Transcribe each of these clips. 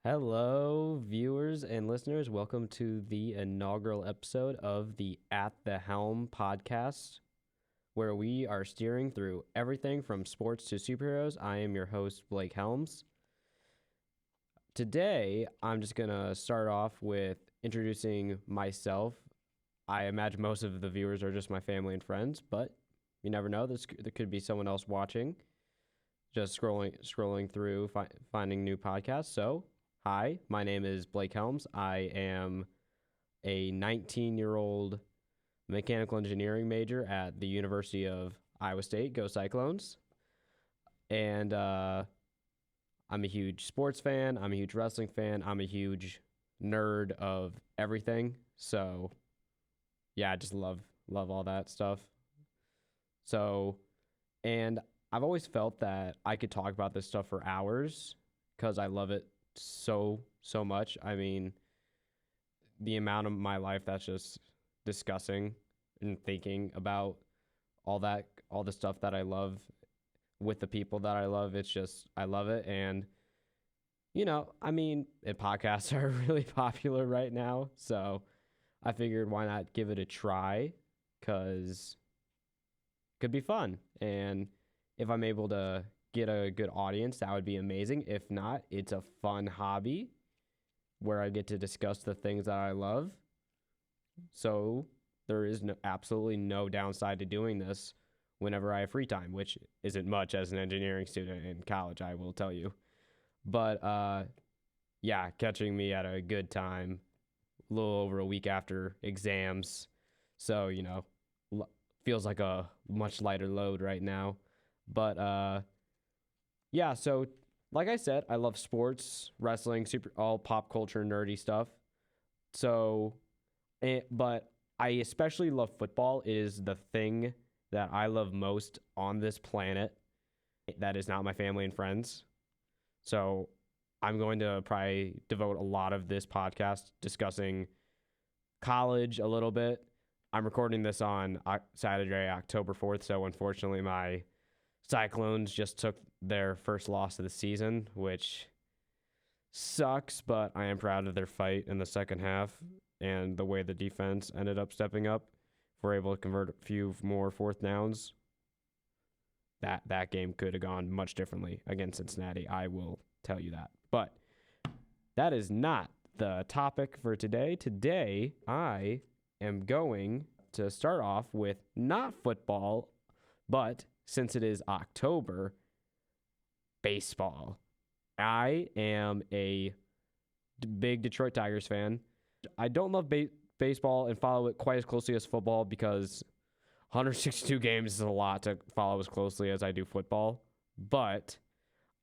Hello, viewers and listeners. Welcome to the inaugural episode of the At the Helm podcast, where we are steering through everything from sports to superheroes. I am your host, Blake Helms. Today, I'm just going to start off with introducing myself. I imagine most of the viewers are just my family and friends, but you never know. There could be someone else watching, just scrolling through, finding new podcasts. So, hi, my name is Blake Helms. I am a 19-year-old mechanical engineering major at the University of Iowa State. Go Cyclones. And I'm a huge sports fan. I'm a huge wrestling fan. I'm a huge nerd of everything. So, yeah, I just love all that stuff. So, and I've always felt that I could talk about this stuff for hours because I love it so much. I mean, the amount of my life that's just discussing and thinking about all the stuff that I love with the people that I love. It's just, I love it. And, I mean, podcasts are really popular right now. So I figured why not give it a try, because it could be fun. And if I'm able to get a good audience, that would be amazing. If not, it's a fun hobby where I get to discuss the things that I love. So there is absolutely no downside to doing this whenever I have free time, which isn't much as an engineering student in college, I will tell you. But yeah, catching me at a good time, a little over a week after exams. So, feels like a much lighter load right now. But yeah, so like I said, I love sports, wrestling, all pop culture, nerdy stuff. So, but I especially love football. It is the thing that I love most on this planet that is not my family and friends. So I'm going to probably devote a lot of this podcast discussing college a little bit. I'm recording this on Saturday, October 4th. So unfortunately, my Cyclones just took their first loss of the season, which sucks, but I am proud of their fight in the second half and the way the defense ended up stepping up. If we're able to convert a few more fourth downs, that game could have gone much differently against Cincinnati. I will tell you that. But that is not the topic for today. Today, I am going to start off with not football, but since it is October, baseball. I am a big Detroit Tigers fan. I don't love baseball and follow it quite as closely as football because 162 games is a lot to follow as closely as I do football. But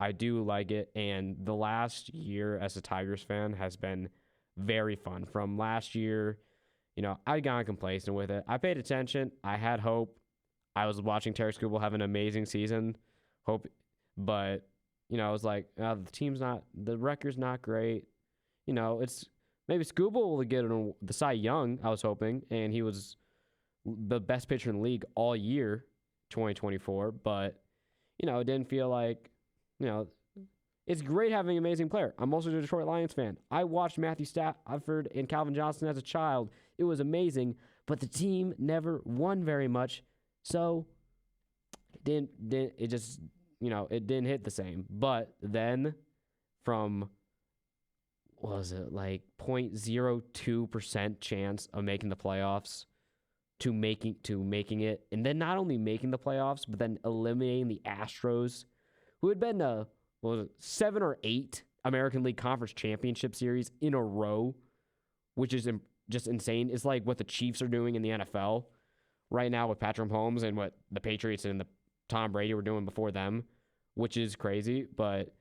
I do like it, and the last year as a Tigers fan has been very fun. From last year, I got complacent with it. I paid attention. I had hope. I was watching Terry Skubal have an amazing season. But I was like, the record's not great. It's maybe Skubal will get the Cy Young, I was hoping, and he was the best pitcher in the league all year, 2024. But, it didn't feel like, it's great having an amazing player. I'm also a Detroit Lions fan. I watched Matthew Stafford and Calvin Johnson as a child. It was amazing, but the team never won very much. So it didn't hit the same. But then from, what was it, like 0.02% chance of making the playoffs to making it, and then not only making the playoffs, but then eliminating the Astros, who had been to 7 or 8 American League Conference Championship Series in a row, which is just insane. It's like what the Chiefs are doing in the NFL right now with Patrick Mahomes and what the Patriots and the Tom Brady were doing before them, which is crazy. But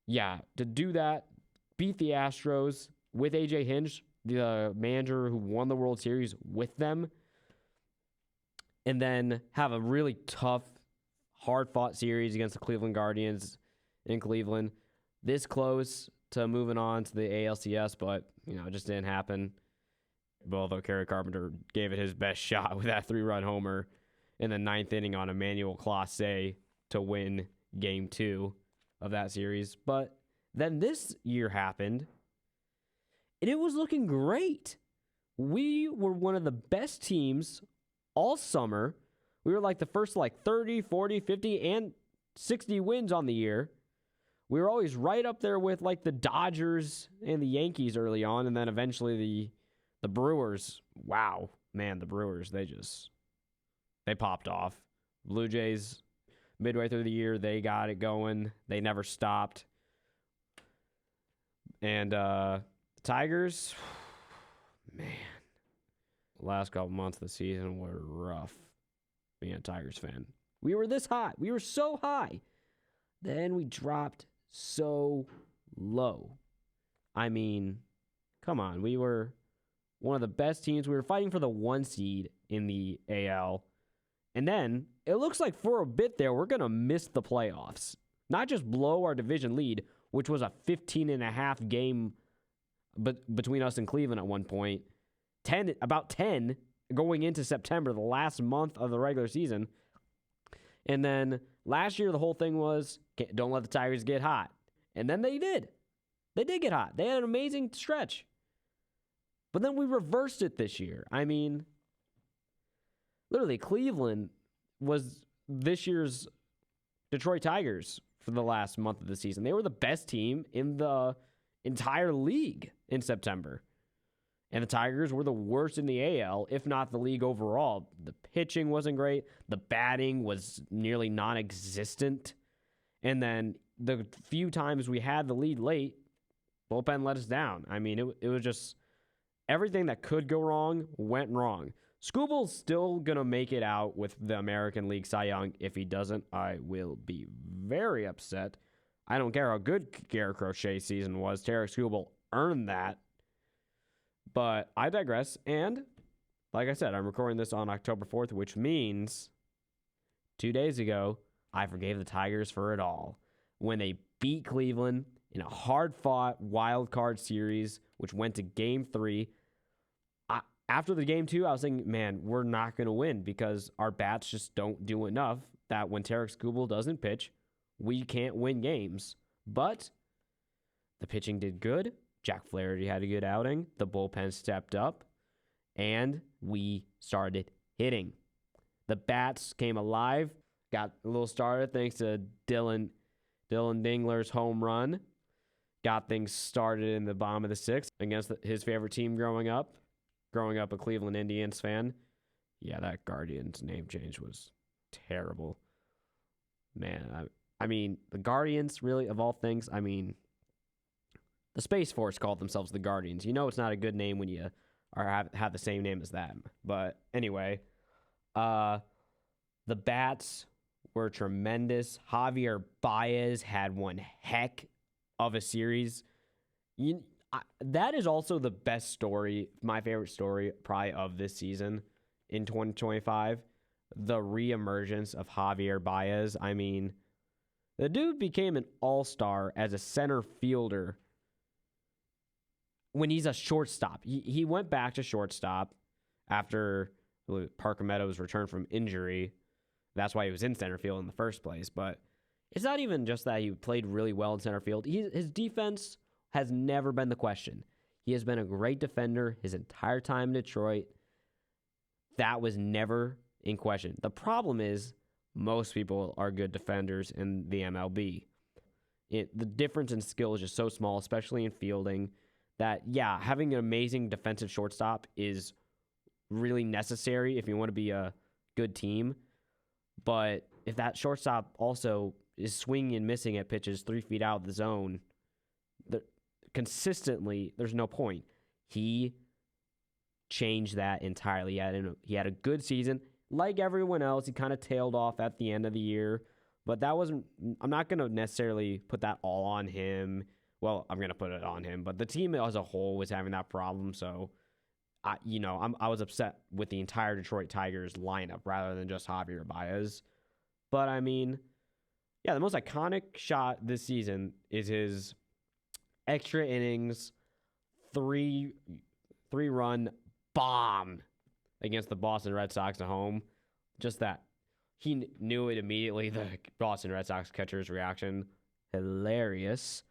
yeah, to do that, beat the Astros with AJ Hinch, the manager who won the World Series with them, and then have a really tough, hard-fought series against the Cleveland Guardians in Cleveland. This close to moving on to the ALCS, but, it just didn't happen. Although Kerry Carpenter gave it his best shot with that 3-run homer in the 9th inning on Emmanuel Clase to win Game 2 of that series. But Then this year happened, and it was looking great. We were one of the best teams all summer. We were like the first 30, 40, 50, and 60 wins on the year. We were always right up there with the Dodgers and the Yankees early on, and then eventually the Brewers. Wow, man, the Brewers, they popped off. Blue Jays, midway through the year, they got it going. They never stopped. And the Tigers, man, the last couple months of the season were rough being a Tigers fan. We were this high. We were so high. Then we dropped so low. I mean, come on. We were one of the best teams. We were fighting for the 1 seed in the AL. And then it looks like for a bit there, we're going to miss the playoffs. Not just blow our division lead, which was a 15.5 game between us and Cleveland at one point. About 10 going into September, the last month of the regular season. And then last year, the whole thing was, don't let the Tigers get hot. And then they did. They did get hot. They had an amazing stretch. But then we reversed it this year. I mean, literally, Cleveland was this year's Detroit Tigers for the last month of the season. They were the best team in the entire league in September. And the Tigers were the worst in the AL, if not the league overall. The pitching wasn't great. The batting was nearly non-existent. And then the few times we had the lead late, bullpen let us down. I mean, it was just everything that could go wrong went wrong. Scooble's still going to make it out with the American League Cy Young. If he doesn't, I will be very upset. I don't care how good Garrett Crochet's season was. Tarek Skubal earned that. But I digress. And like I said, I'm recording this on October 4th, which means 2 days ago, I forgave the Tigers for it all. When they beat Cleveland in a hard-fought wild card series, which went to Game 3. After the Game 2, I was thinking, man, we're not going to win because our bats just don't do enough that when Tarek Skubal doesn't pitch, we can't win games. But the pitching did good. Jack Flaherty had a good outing. The bullpen stepped up. And we started hitting. The bats came alive. Got a little started thanks to Dylan Dingler's home run. Got things started in the bottom of the 6th against his favorite team growing up. Growing up a Cleveland Indians fan. Yeah, that Guardians name change was terrible. Man, I mean, the Guardians, really, of all things, I mean, the Space Force called themselves the Guardians. You know it's not a good name when you have the same name as them. But anyway, the bats were tremendous. Javier Baez had one heck of a series. That is also the best story, my favorite story probably of this season in 2025. The reemergence of Javier Baez. I mean, the dude became an all-star as a center fielder when he's a shortstop. He went back to shortstop after Parker Meadows returned from injury. That's why he was in center field in the first place. But it's not even just that he played really well in center field. His defense has never been the question. He has been a great defender his entire time in Detroit. That was never in question. The problem is most people are good defenders in the MLB. The difference in skill is just so small, especially in fielding, that, yeah, having an amazing defensive shortstop is really necessary if you want to be a good team. But if that shortstop also is swinging and missing at pitches 3 feet out of the zone, consistently, there's no point. He changed that entirely. He had a good season. Like everyone else, he kind of tailed off at the end of the year. But that wasn't... I'm not going to necessarily put that all on him. Well, I'm going to put it on him. But the team as a whole was having that problem. So, I was upset with the entire Detroit Tigers lineup rather than just Javier Baez. But, I mean, yeah, the most iconic shot this season is his extra innings, three-run bomb against the Boston Red Sox at home. Just that. He knew it immediately, the Boston Red Sox catcher's reaction. Hilarious.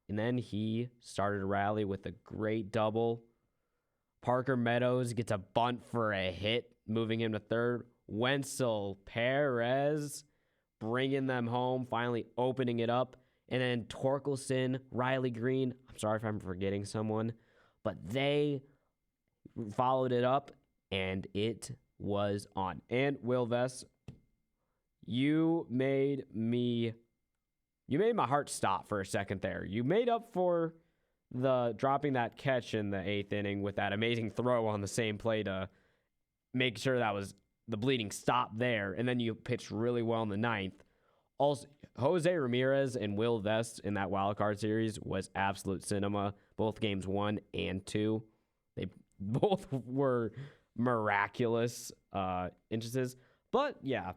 And then he started to rally with a great double. Parker Meadows gets a bunt for a hit, moving him to third. Wenzel Perez bringing them home, finally opening it up. And then Torkelson, Riley Green. I'm sorry if I'm forgetting someone, but they followed it up, and it was on. And Will Vest, you made my heart stop for a second there. You made up for the dropping that catch in the 8th inning with that amazing throw on the same play to make sure that was the bleeding stop there, and then you pitched really well in the 9th. Also, Jose Ramirez and Will Vest in that wild card series was absolute cinema. Both games 1 and 2, they both were miraculous instances. But yeah,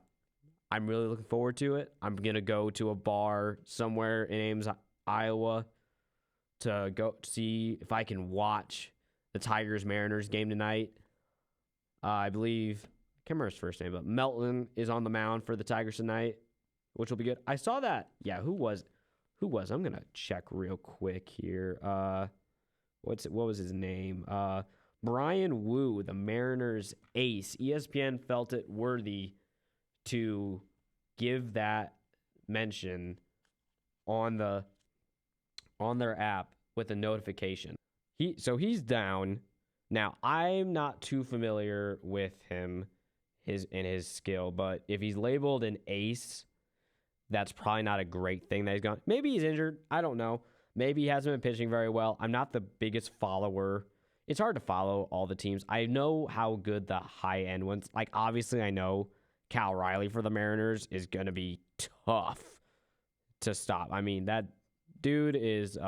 I'm really looking forward to it. I'm gonna go to a bar somewhere in Ames, Iowa, to go see if I can watch the Tigers-Mariners game tonight. I believe, I can't remember his first name, but Melton is on the mound for the Tigers tonight, which will be good. I saw that. Yeah, who was? I'm gonna check real quick here. What was his name? Brian Wu, the Mariners ace. ESPN felt it worthy to give that mention on their app with a notification. He's down. Now, I'm not too familiar with him, his skill, but if he's labeled an ace, that's probably not a great thing that he's gone. Maybe he's injured. I don't know. Maybe he hasn't been pitching very well. I'm not the biggest follower. It's hard to follow all the teams. I know how good the high-end ones, like obviously I know Cal Riley for the Mariners is going to be tough to stop. I mean, that dude is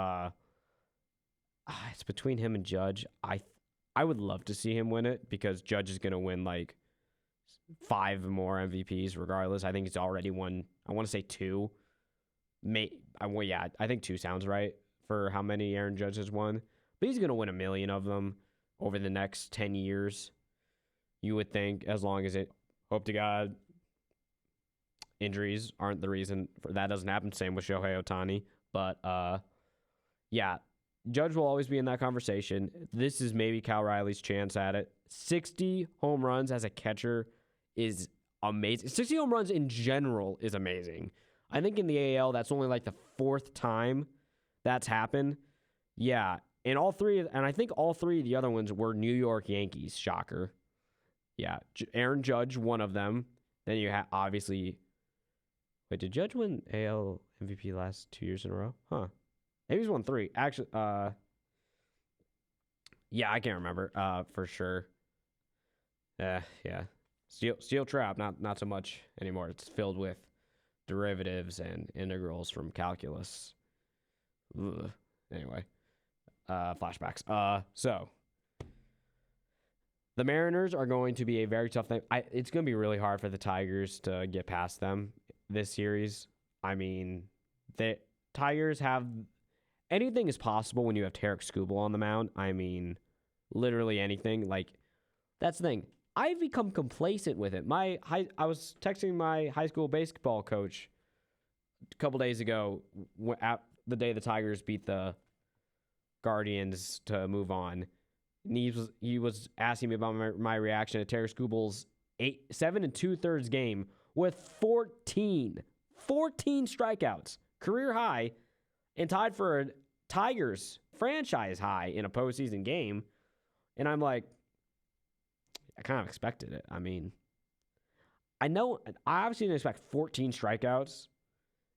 it's between him and Judge. I would love to see him win it because Judge is going to win like 5 more MVPs regardless. I think he's already won, I want to say 2. I think 2 sounds right for how many Aaron Judge has won. But he's going to win 1 million of them over the next 10 years. You would think, as long as it, hope to God, injuries aren't the reason for that doesn't happen. Same with Shohei Ohtani. But, yeah, Judge will always be in that conversation. This is maybe Cal Riley's chance at it. 60 home runs as a catcher is amazing. 60 home runs in general is amazing. I think in the AL, that's only like the 4th time that's happened. Yeah. And I think all 3 of the other ones were New York Yankees. Shocker. Yeah. Aaron Judge, one of them. Then you have, obviously, wait, did Judge win AL MVP last 2 years in a row? Huh. Maybe he's won 3. Actually, yeah, I can't remember for sure. Yeah. Steel Trap, not so much anymore. It's filled with derivatives and integrals from calculus. Ugh. Anyway, flashbacks. So the Mariners are going to be a very tough thing. It's going to be really hard for the Tigers to get past them this series. I mean, the Tigers have anything is possible when you have Tarek Skubal on the mound. I mean, literally anything. Like, that's the thing. I've become complacent with it. I was texting my high school basketball coach a couple days ago, the day the Tigers beat the Guardians to move on. And he was asking me about my reaction to Tarek Skubal's 7 2/3 game with 14 strikeouts, career high, and tied for a Tigers franchise high in a postseason game. And I'm like, I kind of expected it. I mean, I obviously didn't expect 14 strikeouts.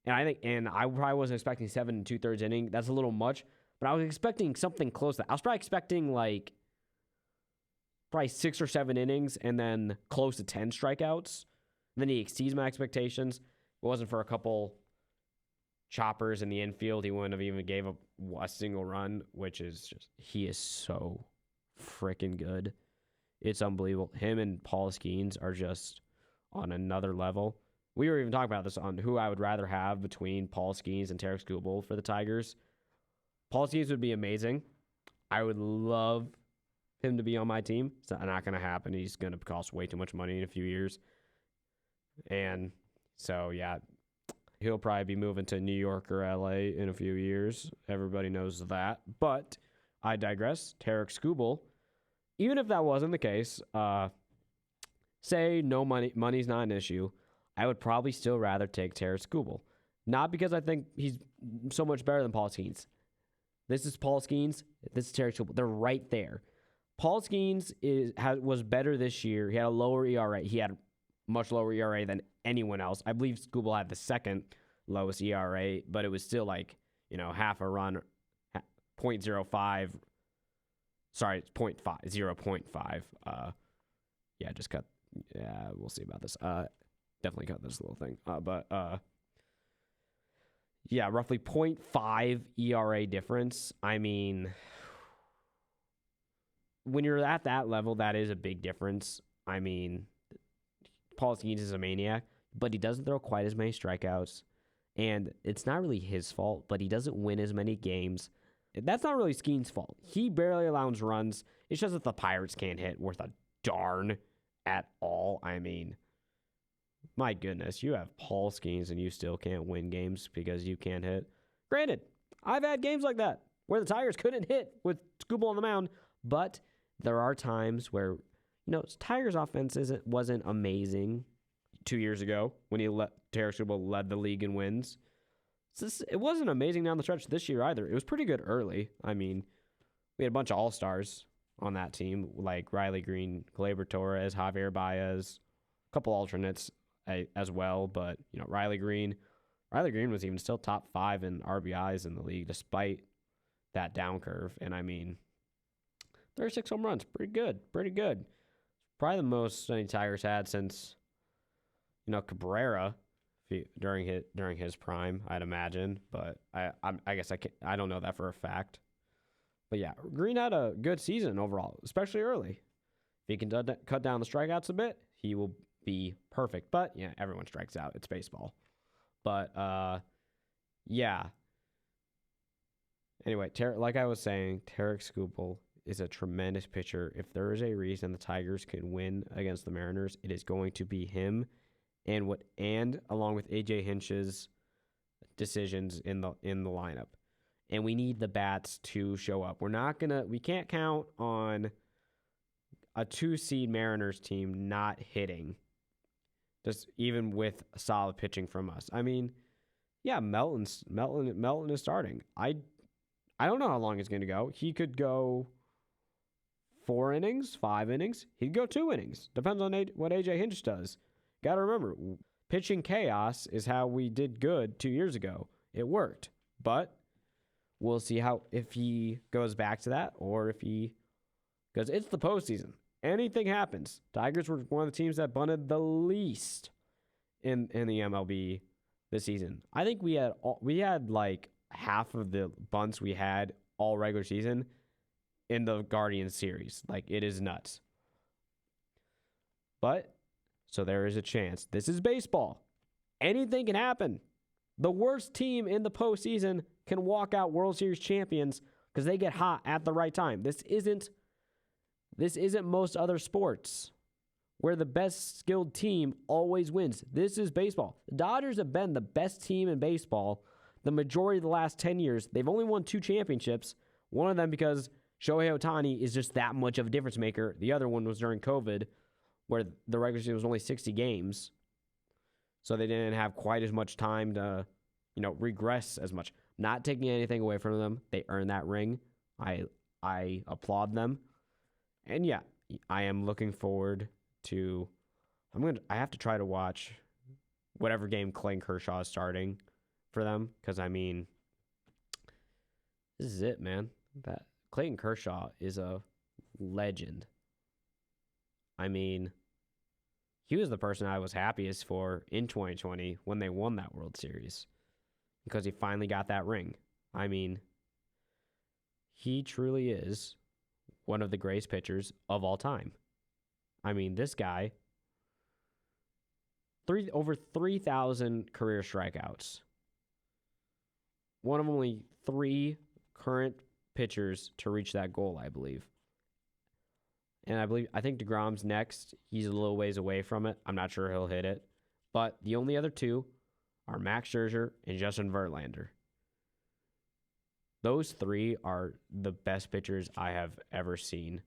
And I probably wasn't expecting 7 2/3 inning. That's a little much, but I was expecting something close to that. I was probably expecting like probably 6 or 7 innings and then close to 10 strikeouts. And then he exceeds my expectations. If it wasn't for a couple choppers in the infield, he wouldn't have even gave up a single run, which is just, he is so freaking good. It's unbelievable. Him and Paul Skeens are just on another level. We were even talking about this on who I would rather have between Paul Skeens and Tarek Skubal for the Tigers. Paul Skeens would be amazing. I would love him to be on my team. It's not going to happen. He's going to cost way too much money in a few years. And so, yeah, He'll probably be moving to New York or LA in a few years. Everybody knows that. But I digress. Tarek Skubal, even if that wasn't the case, say no money's not an issue, I would probably still rather take Tarek Skubal. Not because I think he's so much better than Paul Skeens. This is Paul Skeens. This is Tarek Skubal. They're right there. Paul Skeens was better this year. He had a lower ERA. He had much lower ERA than anyone else. I believe Skubal had the second lowest ERA, but it was still like, half a run, 0.05. Sorry, it's 0.5. Yeah, just cut. Yeah, we'll see about this. Definitely cut this little thing. Yeah, roughly 0.5 ERA difference. I mean, when you're at that level, that is a big difference. I mean, Paul Skeens is a maniac, but he doesn't throw quite as many strikeouts. And it's not really his fault, but he doesn't win as many games. That's not really Skeens' fault. He barely allows runs. It's just that the Pirates can't hit worth a darn at all. I mean, my goodness, you have Paul Skeens and you still can't win games because you can't hit. Granted, I've had games like that where the Tigers couldn't hit with Skubal on the mound, but there are times where, Tigers' offense wasn't amazing 2 years ago when Tarek Skubal led the league in wins. It wasn't amazing down the stretch this year either. It was pretty good early. I mean, we had a bunch of all-stars on that team, like Riley Green, Gleyber Torres, Javier Baez, a couple alternates as well. But, Riley Green was even still top 5 in RBIs in the league despite that down curve. And, I mean, 36 home runs, pretty good. Probably the most any Tigers had since, Cabrera during his prime, I'd imagine. But I guess I don't know that for a fact. But yeah, Green had a good season overall, especially early. If he can cut down the strikeouts a bit, he will be perfect. But yeah, everyone strikes out. It's baseball. But yeah. Anyway, like I was saying, Tarek Skubal is a tremendous pitcher. If there is a reason the Tigers can win against the Mariners, it is going to be him and along with AJ Hinch's decisions in the lineup. And we need the bats to show up. We can't count on a 2-seed Mariners team not hitting, just even with solid pitching from us. I mean, yeah, Melton is starting. I don't know how long it's going to go. He could go 4 innings, 5 innings. He'd go 2 innings. Depends on what AJ Hinch does. Got to remember, pitching chaos is how we did good 2 years ago. It worked. But we'll see if he goes back to that or because it's the postseason. Anything happens. Tigers were one of the teams that bunted the least in the MLB this season. I think we had like half of the bunts we had all regular season in the Guardians series. Like, it is nuts. But so there is a chance. This is baseball. Anything can happen. The worst team in the postseason can walk out World Series champions because they get hot at the right time. This isn't most other sports where the best skilled team always wins. This is baseball. The Dodgers have been the best team in baseball the majority of the last 10 years. They've only won 2 championships. One of them because Shohei Ohtani is just that much of a difference maker. The other one was during COVID, where the regular season was only 60 games. So they didn't have quite as much time to, regress as much. Not taking anything away from them. They earned that ring. I applaud them. And yeah, I am looking forward to I have to try to watch whatever game Clayton Kershaw is starting for them, because I mean, this is it, man. That Clayton Kershaw is a legend. I mean, he was the person I was happiest for in 2020 when they won that World Series, because he finally got that ring. I mean, he truly is one of the greatest pitchers of all time. I mean, this guy, over 3,000 career strikeouts. One of only 3 current pitchers to reach that goal, I believe. And I think DeGrom's next. He's a little ways away from it. I'm not sure he'll hit it. But the only other 2 are Max Scherzer and Justin Verlander. Those three are the best pitchers I have ever seen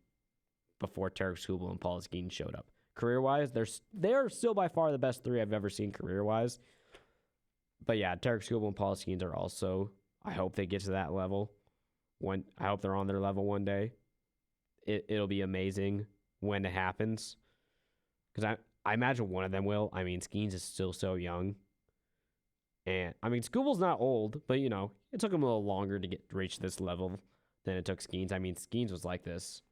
before Tarek Skubal and Paul Skeens showed up. Career-wise, they're still by far the best three I've ever seen career-wise. But yeah, Tarek Skubal and Paul Skeens are also, I hope they get to that level. I hope they're on their level one day. It'll be amazing when it happens. Because I imagine one of them will. I mean, Skeens is still so young. And, I mean, Skubal's not old, but, you know, it took him a little longer to reach this level than it took Skeens. I mean, Skeens was like this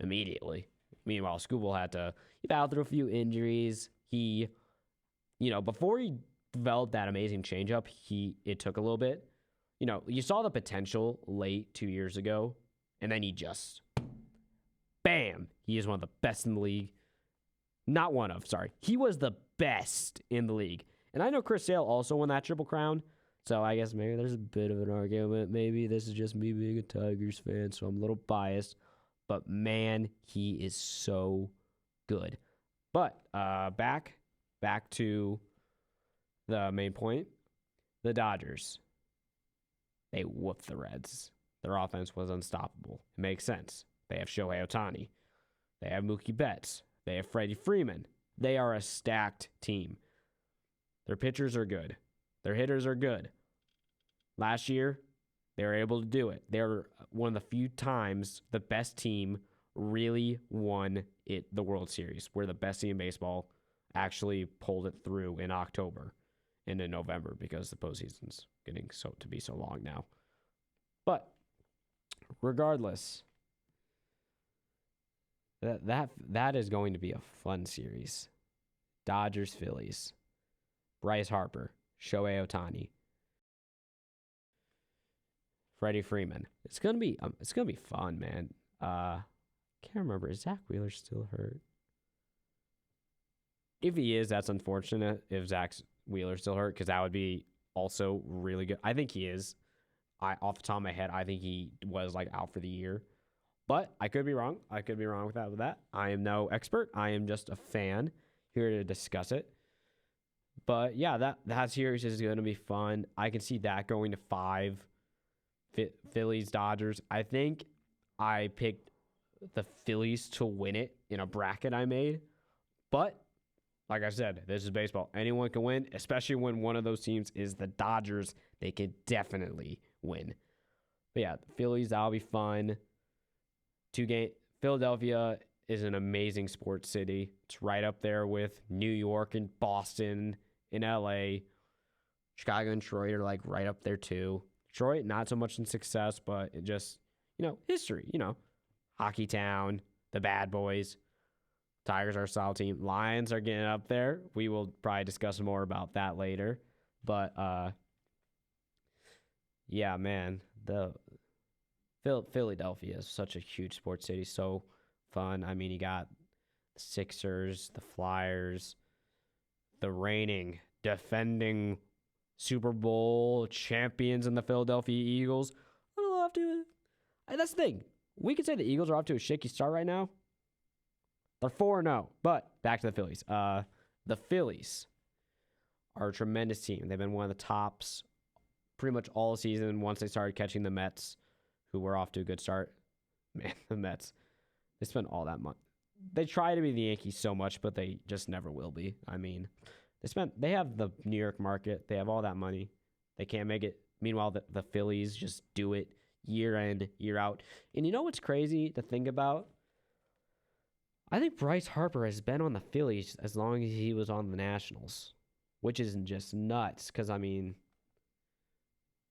immediately. Meanwhile, Skubal had to battle through a few injuries. He, you know, before he developed that amazing changeup, it took a little bit. You know, you saw the potential late 2 years ago, and then he just, bam, he is one of the best in the league. He was the best in the league. And I know Chris Sale also won that Triple Crown, so I guess maybe there's a bit of an argument. Maybe this is just me being a Tigers fan, so I'm a little biased. But, man, he is so good. But back to the main point. The Dodgers, they whooped the Reds. Their offense was unstoppable. It makes sense. They have Shohei Ohtani. They have Mookie Betts. They have Freddie Freeman. They are a stacked team. Their pitchers are good. Their hitters are good. Last year, they were able to do it. They were one of the few times the best team really won the World Series, where the best team in baseball actually pulled it through in October and in November because the postseason's getting to be so long now. But regardless, that is going to be a fun series. Dodgers, Phillies, Bryce Harper, Shohei Ohtani, Freddie Freeman. It's gonna be fun, man. Can't remember. Is Zach Wheeler still hurt? If he is, that's unfortunate. If Zach Wheeler's still hurt, because that would be also really good. I think he is. Off the top of my head, I think he was like out for the year. But I could be wrong. I could be wrong with that. I am no expert. I am just a fan here to discuss it. But yeah, that series is going to be fun. I can see that going to 5. Phillies, Dodgers. I think I picked the Phillies to win it in a bracket I made. But like I said, this is baseball. Anyone can win, especially when one of those teams is the Dodgers. They can definitely win. But yeah, the Phillies, that'll be fun. Philadelphia is an amazing sports city. It's right up there with New York and Boston and LA. Chicago and Detroit are like right up there too. Detroit, not so much in success, but it just, history, hockey town, the bad boys. Tigers are a solid team. Lions are getting up there. We will probably discuss more about that later. But, yeah, man, the Philadelphia is such a huge sports city. So fun. I mean, you got the Sixers, the Flyers, the reigning, defending Super Bowl champions in the Philadelphia Eagles. That's the thing. We could say the Eagles are off to a shaky start right now. They're 4-0. But back to the Phillies. The Phillies are a tremendous team. They've been one of the tops pretty much all season once they started catching the Mets, who were off to a good start. Man, the Mets, they spent all that money. They try to be the Yankees so much, but they just never will be. I mean, they have the New York market. They have all that money. They can't make it. Meanwhile, the Phillies just do it year in, year out. And you know what's crazy to think about? I think Bryce Harper has been on the Phillies as long as he was on the Nationals, which is just nuts. Because, I mean,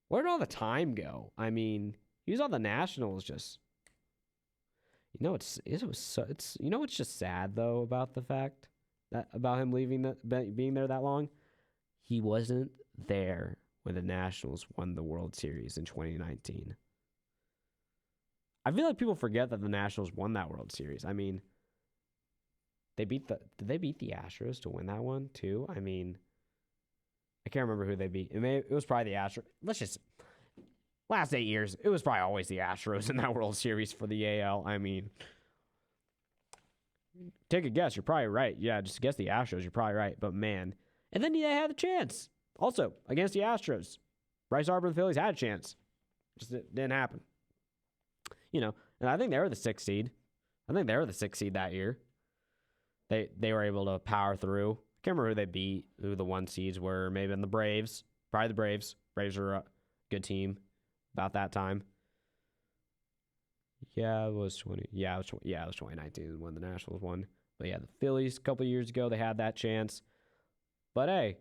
where did all the time go? I mean, he was on the Nationals just... what's just sad, though, about the fact about him being there that long? He wasn't there when the Nationals won the World Series in 2019. I feel like people forget that the Nationals won that World Series. I mean, did they beat the Astros to win that one too? I mean, I can't remember who they beat. It was probably the Astros. Last 8 years, it was probably always the Astros in that World Series for the AL. I mean, take a guess. You're probably right. Yeah, just guess the Astros. You're probably right. But, man. And then they had a chance. Also, against the Astros, Bryce Harper and the Phillies had a chance. Just didn't happen. And I think they were the 6th seed. I think they were the 6th seed that year. They were able to power through. I can't remember who they beat, who the 1 seeds were. Maybe in the Braves. Probably the Braves. Braves were a good team about that time. Yeah, it was 2019 when the Nationals won. But yeah, the Phillies a couple years ago, they had that chance. But hey,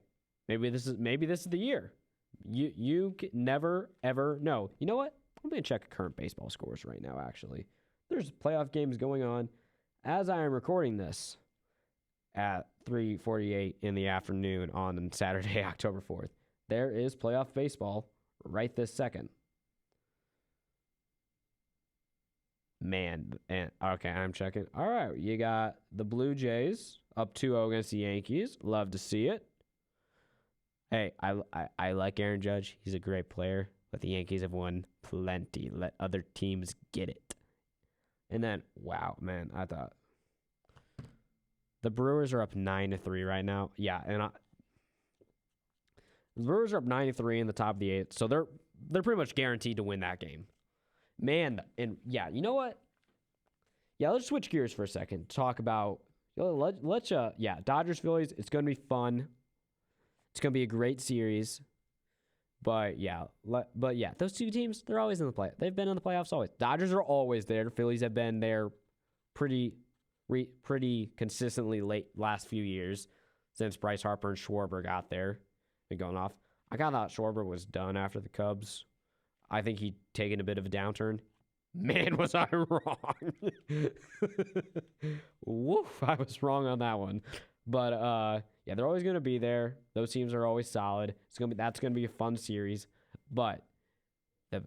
maybe this is the year. You never ever know. You know what? I'm gonna check current baseball scores right now. Actually, there's playoff games going on as I am recording this at 3:48 in the afternoon on Saturday, October 4th. There is playoff baseball right this second. Man, and okay, I'm checking. All right, you got the Blue Jays up 2-0 against the Yankees. Love to see it. Hey, I like Aaron Judge. He's a great player, but the Yankees have won plenty. Let other teams get it. And then, wow, man, I thought the Brewers are up 9-3 right now. Yeah, and the Brewers are up 9-3 in the top of the 8th, so they're pretty much guaranteed to win that game. Man, and yeah, you know what? Yeah, let's switch gears for a second. Talk about Dodgers Phillies. It's gonna be fun. It's gonna be a great series. But yeah, those two teams, they're always in the play. They've been in the playoffs always. Dodgers are always there. Phillies have been there pretty consistently last few years since Bryce Harper and Schwarber got there. Been going off. I kind of thought Schwarber was done after the Cubs. I think he'd taken a bit of a downturn. Man, was I wrong. Woof, I was wrong on that one. But yeah, they're always going to be there. Those teams are always solid. That's going to be a fun series. But you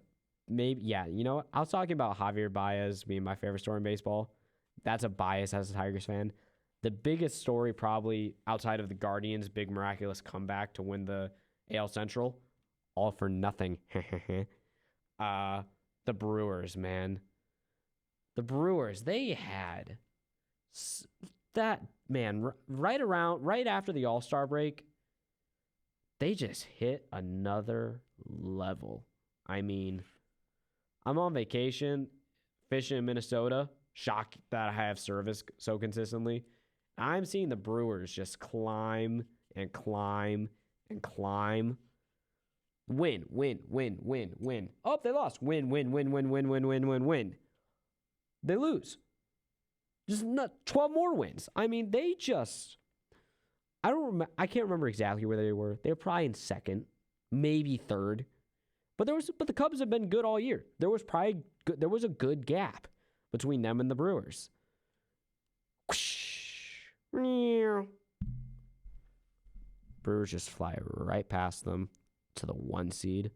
know what? I was talking about Javier Baez being my favorite story in baseball. That's a bias as a Tigers fan. The biggest story probably outside of the Guardians' big miraculous comeback to win the AL Central, all for nothing. The Brewers, man. The Brewers, they had that, man, right after the All-Star break, they just hit another level. I mean, I'm on vacation, fishing in Minnesota, shocked that I have service so consistently. I'm seeing the Brewers just climb and climb and climb. Win. Oh, they lost. Win. They lose. Just not 12 more wins. I mean, they just I can't remember exactly where they were. They were probably in second, maybe third. But the Cubs have been good all year. There was a good gap between them and the Brewers. Brewers just fly right past them to the 1 seed.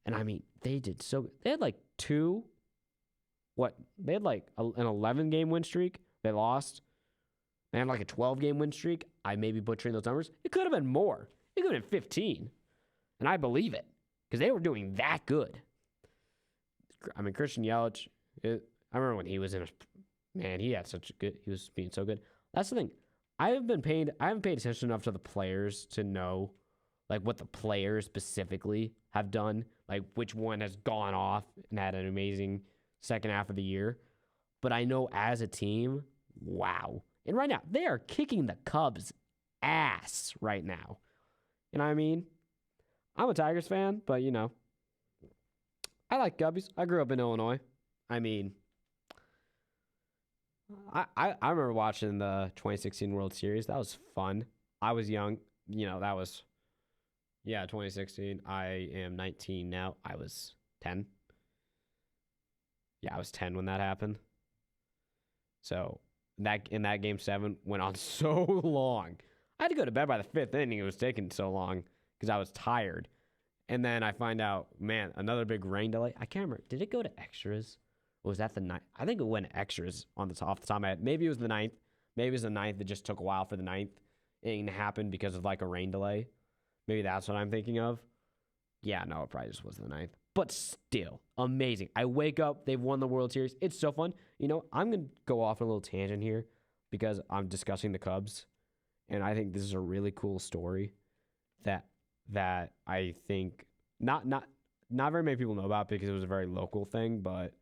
And I mean, they did so good. They had like they had like an 11-game win streak. They lost. They had like a 12-game win streak. I may be butchering those numbers. It could have been more. It could have been 15. And I believe it because they were doing that good. I mean, Christian Yelich, I remember when he was he was being so good. That's the thing. I haven't paid attention enough to the players to know like what the players specifically have done, like which one has gone off and had an amazing second half of the year. But I know as a team, wow. And right now, they are kicking the Cubs' ass right now. You know what I mean? I'm a Tigers fan, but I like Cubbies. I grew up in Illinois. I mean, I remember watching the 2016 World Series. That was fun. I was young. That was 2016. I am 19 now. I was 10. Yeah, I was 10 when that happened. So in that game 7 went on so long. I had to go to bed by the 5th inning. It was taking so long because I was tired. And then I find out, man, another big rain delay. I can't remember. Did it go to extras? Or was that the 9th? I think it went to extras off the top of my head. Maybe it was the 9th. Maybe it was the 9th. It just took a while for the 9th inning to happen because of like a rain delay. Maybe that's what I'm thinking of. Yeah, no, it probably just was the 9th. But still, amazing. I wake up, they've won the World Series. It's so fun. I'm going to go off on a little tangent here because I'm discussing the Cubs. And I think this is a really cool story that that I think not very many people know about because it was a very local thing. But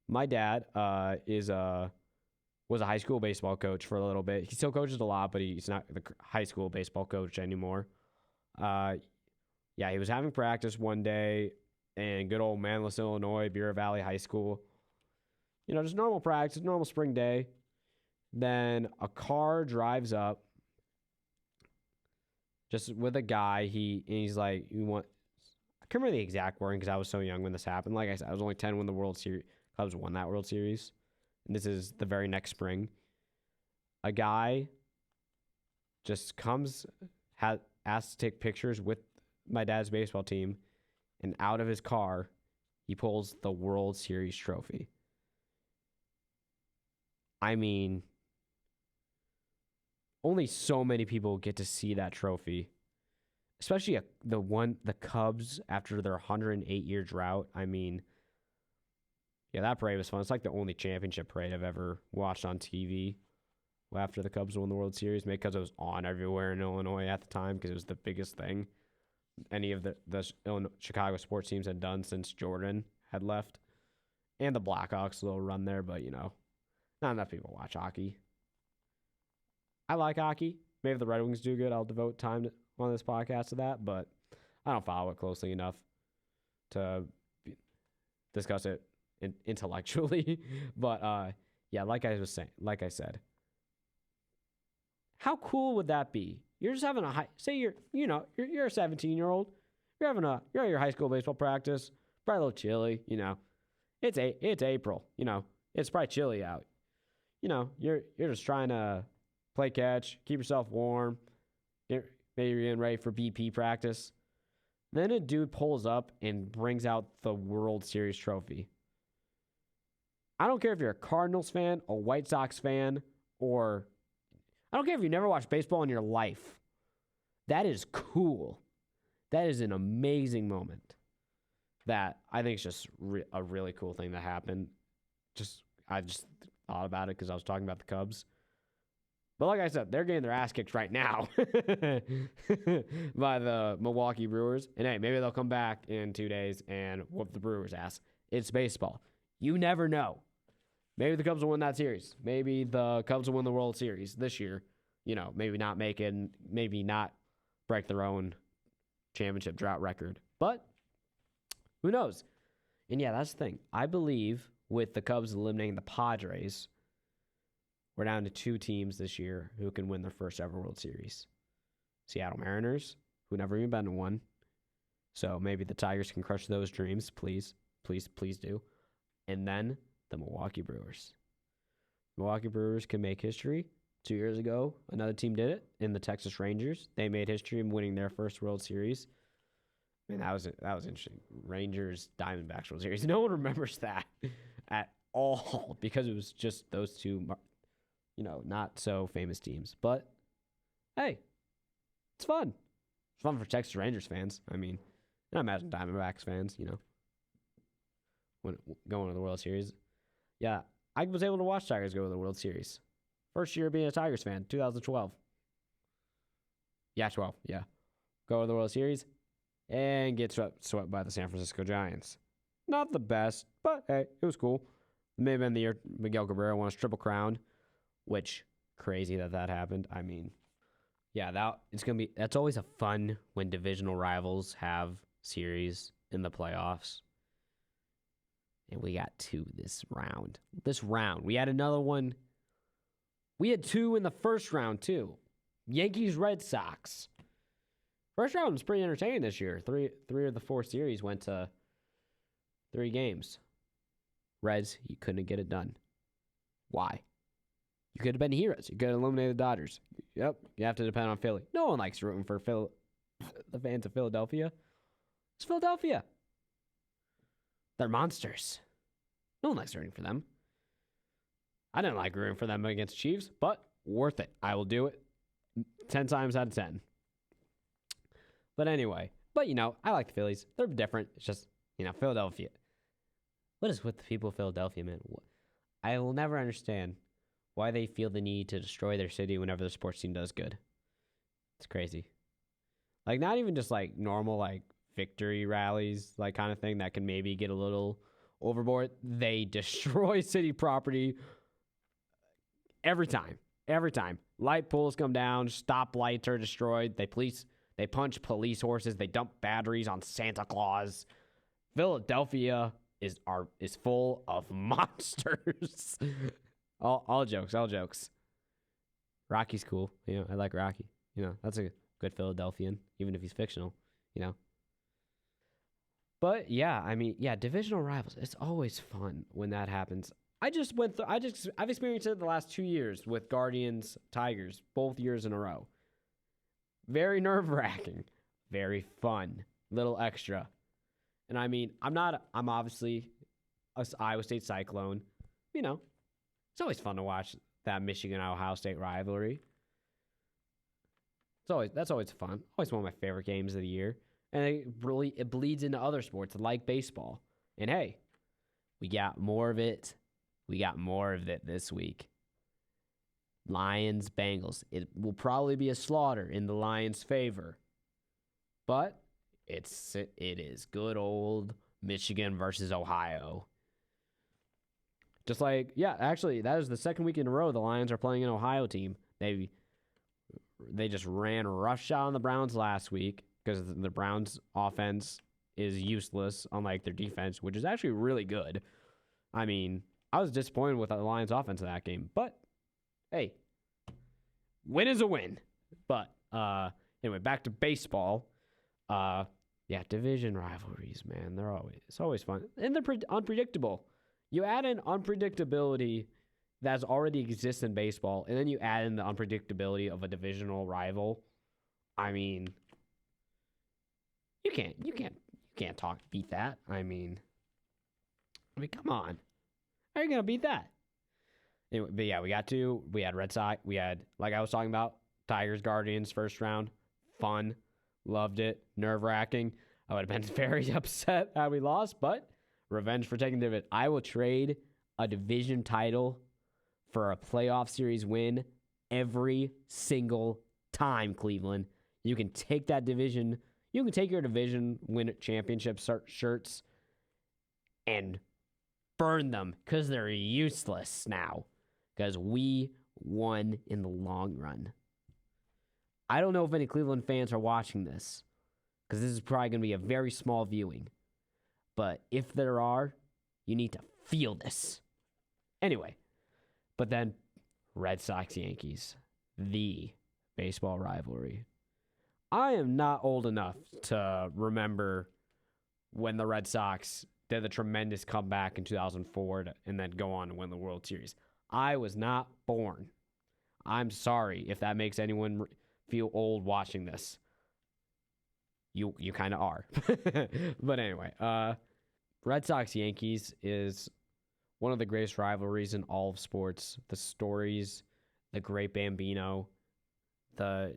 my dad was a high school baseball coach for a little bit. He still coaches a lot, but he's not the high school baseball coach anymore. Uh, yeah, he was having practice one day in good old Manlius, Illinois, Bureau Valley High School. Just normal practice, normal spring day. Then a car drives up just with a guy. He's like, "You want?" I can't remember the exact wording because I was so young when this happened. Like I said, I was only 10 when the World Series Cubs won that World Series, and this is the very next spring. A guy just asks to take pictures with my dad's baseball team, and out of his car, he pulls the World Series trophy. I mean, only so many people get to see that trophy, especially the Cubs after their 108-year drought. I mean, yeah, that parade was fun. It's like the only championship parade I've ever watched on TV after the Cubs won the World Series, maybe because it was on everywhere in Illinois at the time because it was the biggest thing any of the Chicago sports teams had done since Jordan had left. And the Blackhawks, a little run there, but, not enough people watch hockey. I like hockey. Maybe if the Red Wings do good, I'll devote time on this podcast to that, but I don't follow it closely enough to discuss it intellectually. But, yeah, like I said, how cool would that be? You're just having say you're a 17-year-old. You're at your high school baseball practice. Probably a little chilly, It's April, It's probably chilly out. You're just trying to play catch, keep yourself warm. Maybe you're getting ready for BP practice. Then a dude pulls up and brings out the World Series trophy. I don't care if you're a Cardinals fan, a White Sox fan, or I don't care if you never watched baseball in your life. That is cool. That is an amazing moment. That I think is just a really cool thing that happened. I just thought about it because I was talking about the Cubs. But like I said, they're getting their ass kicked right now by the Milwaukee Brewers. And hey, maybe they'll come back in 2 days and whoop the Brewers' ass. It's baseball. You never know. Maybe the Cubs will win that series. Maybe the Cubs will win the World Series this year. Maybe not break their own championship drought record. But who knows? And yeah, that's the thing. I believe with the Cubs eliminating the Padres, we're down to 2 teams this year who can win their first ever World Series. Seattle Mariners, who never even been to one. So maybe the Tigers can crush those dreams. Please, please, please do. And then the Milwaukee Brewers. Milwaukee Brewers can make history. 2 years ago, another team did it in the Texas Rangers. They made history in winning their first World Series. I mean, that was interesting. Rangers, Diamondbacks World Series. No one remembers that at all because it was just those two, not so famous teams. But, hey, it's fun. It's fun for Texas Rangers fans. I mean, I imagine Diamondbacks fans, when going to the World Series. Yeah, I was able to watch Tigers go to the World Series. First year being a Tigers fan, 2012. Yeah, 12, yeah. Go to the World Series and get swept by the San Francisco Giants. Not the best, but hey, it was cool. It may have been the year Miguel Cabrera won his Triple Crown, which, crazy that happened. I mean, yeah, that's always a fun when divisional rivals have series in the playoffs. And we got 2 this round. We had another one. We had 2 in the first round, too. Yankees, Red Sox. First round was pretty entertaining this year. Three of the 4 series went to 3 games. Reds, you couldn't get it done. Why? You could have been heroes. You could have eliminated the Dodgers. Yep, you have to depend on Philly. No one likes rooting for the fans of Philadelphia. It's Philadelphia. They're monsters. No one likes rooting for them. I didn't like rooting for them against Chiefs, but worth it. I will do it 10 times out of 10. But anyway, I like the Phillies. They're different. It's just, Philadelphia. What is with the people of Philadelphia, man? I will never understand why they feel the need to destroy their city whenever the sports team does good. It's crazy. Like not even just like normal like victory rallies, like kind of thing that can maybe get a little overboard. They destroy city property every time. Every time. Light poles come down, stop lights are destroyed. They punch police horses, they dump batteries on Santa Claus. Philadelphia is full of monsters. all jokes, all jokes. Rocky's cool. I like Rocky. That's a good Philadelphian, even if he's fictional, you know. But yeah, I mean, yeah, divisional rivals. It's always fun when that happens. I've experienced it the last 2 years with Guardians Tigers, both years in a row. Very nerve wracking, very fun, little extra. And I mean, I'm obviously a Iowa State Cyclone. It's always fun to watch that Michigan Ohio State rivalry. That's always fun. Always one of my favorite games of the year. And it bleeds into other sports like baseball. And hey, we got more of it. We got more of it this week. Lions, Bengals. It will probably be a slaughter in the Lions' favor. But it is good old Michigan versus Ohio. Just like, yeah, actually, that is the second week in a row the Lions are playing an Ohio team. They just ran roughshod on the Browns last week because the Browns' offense is useless, unlike their defense, which is actually really good. I mean, I was disappointed with the Lions' offense in that game, but hey, win is a win. But anyway, back to baseball. Yeah, division rivalries, man. It's always fun, and they're unpredictable. You add in unpredictability that already exists in baseball, and then you add in the unpredictability of a divisional rival. I mean, you can't beat that. I mean, come on. How are you gonna beat that? Anyway, but yeah, we had Red Sox, we had, like I was talking about, Tigers, Guardians, first round. Fun. Loved it. Nerve-wracking. I would have been very upset had we lost, but revenge for taking division. I will trade a division title for a playoff series win every single time, Cleveland. You can take that division. You can take your division win championship shirts and burn them because they're useless now because we won in the long run. I don't know if any Cleveland fans are watching this because this is probably going to be a very small viewing. But if there are, you need to feel this. Anyway, but then Red Sox Yankees, the baseball rivalry. I am not old enough to remember when the Red Sox did the tremendous comeback in 2004 and then go on to win the World Series. I was not born. I'm sorry if that makes anyone feel old watching this. You kind of are. But anyway, Red Sox Yankees is one of the greatest rivalries in all of sports. The stories, the great Bambino, the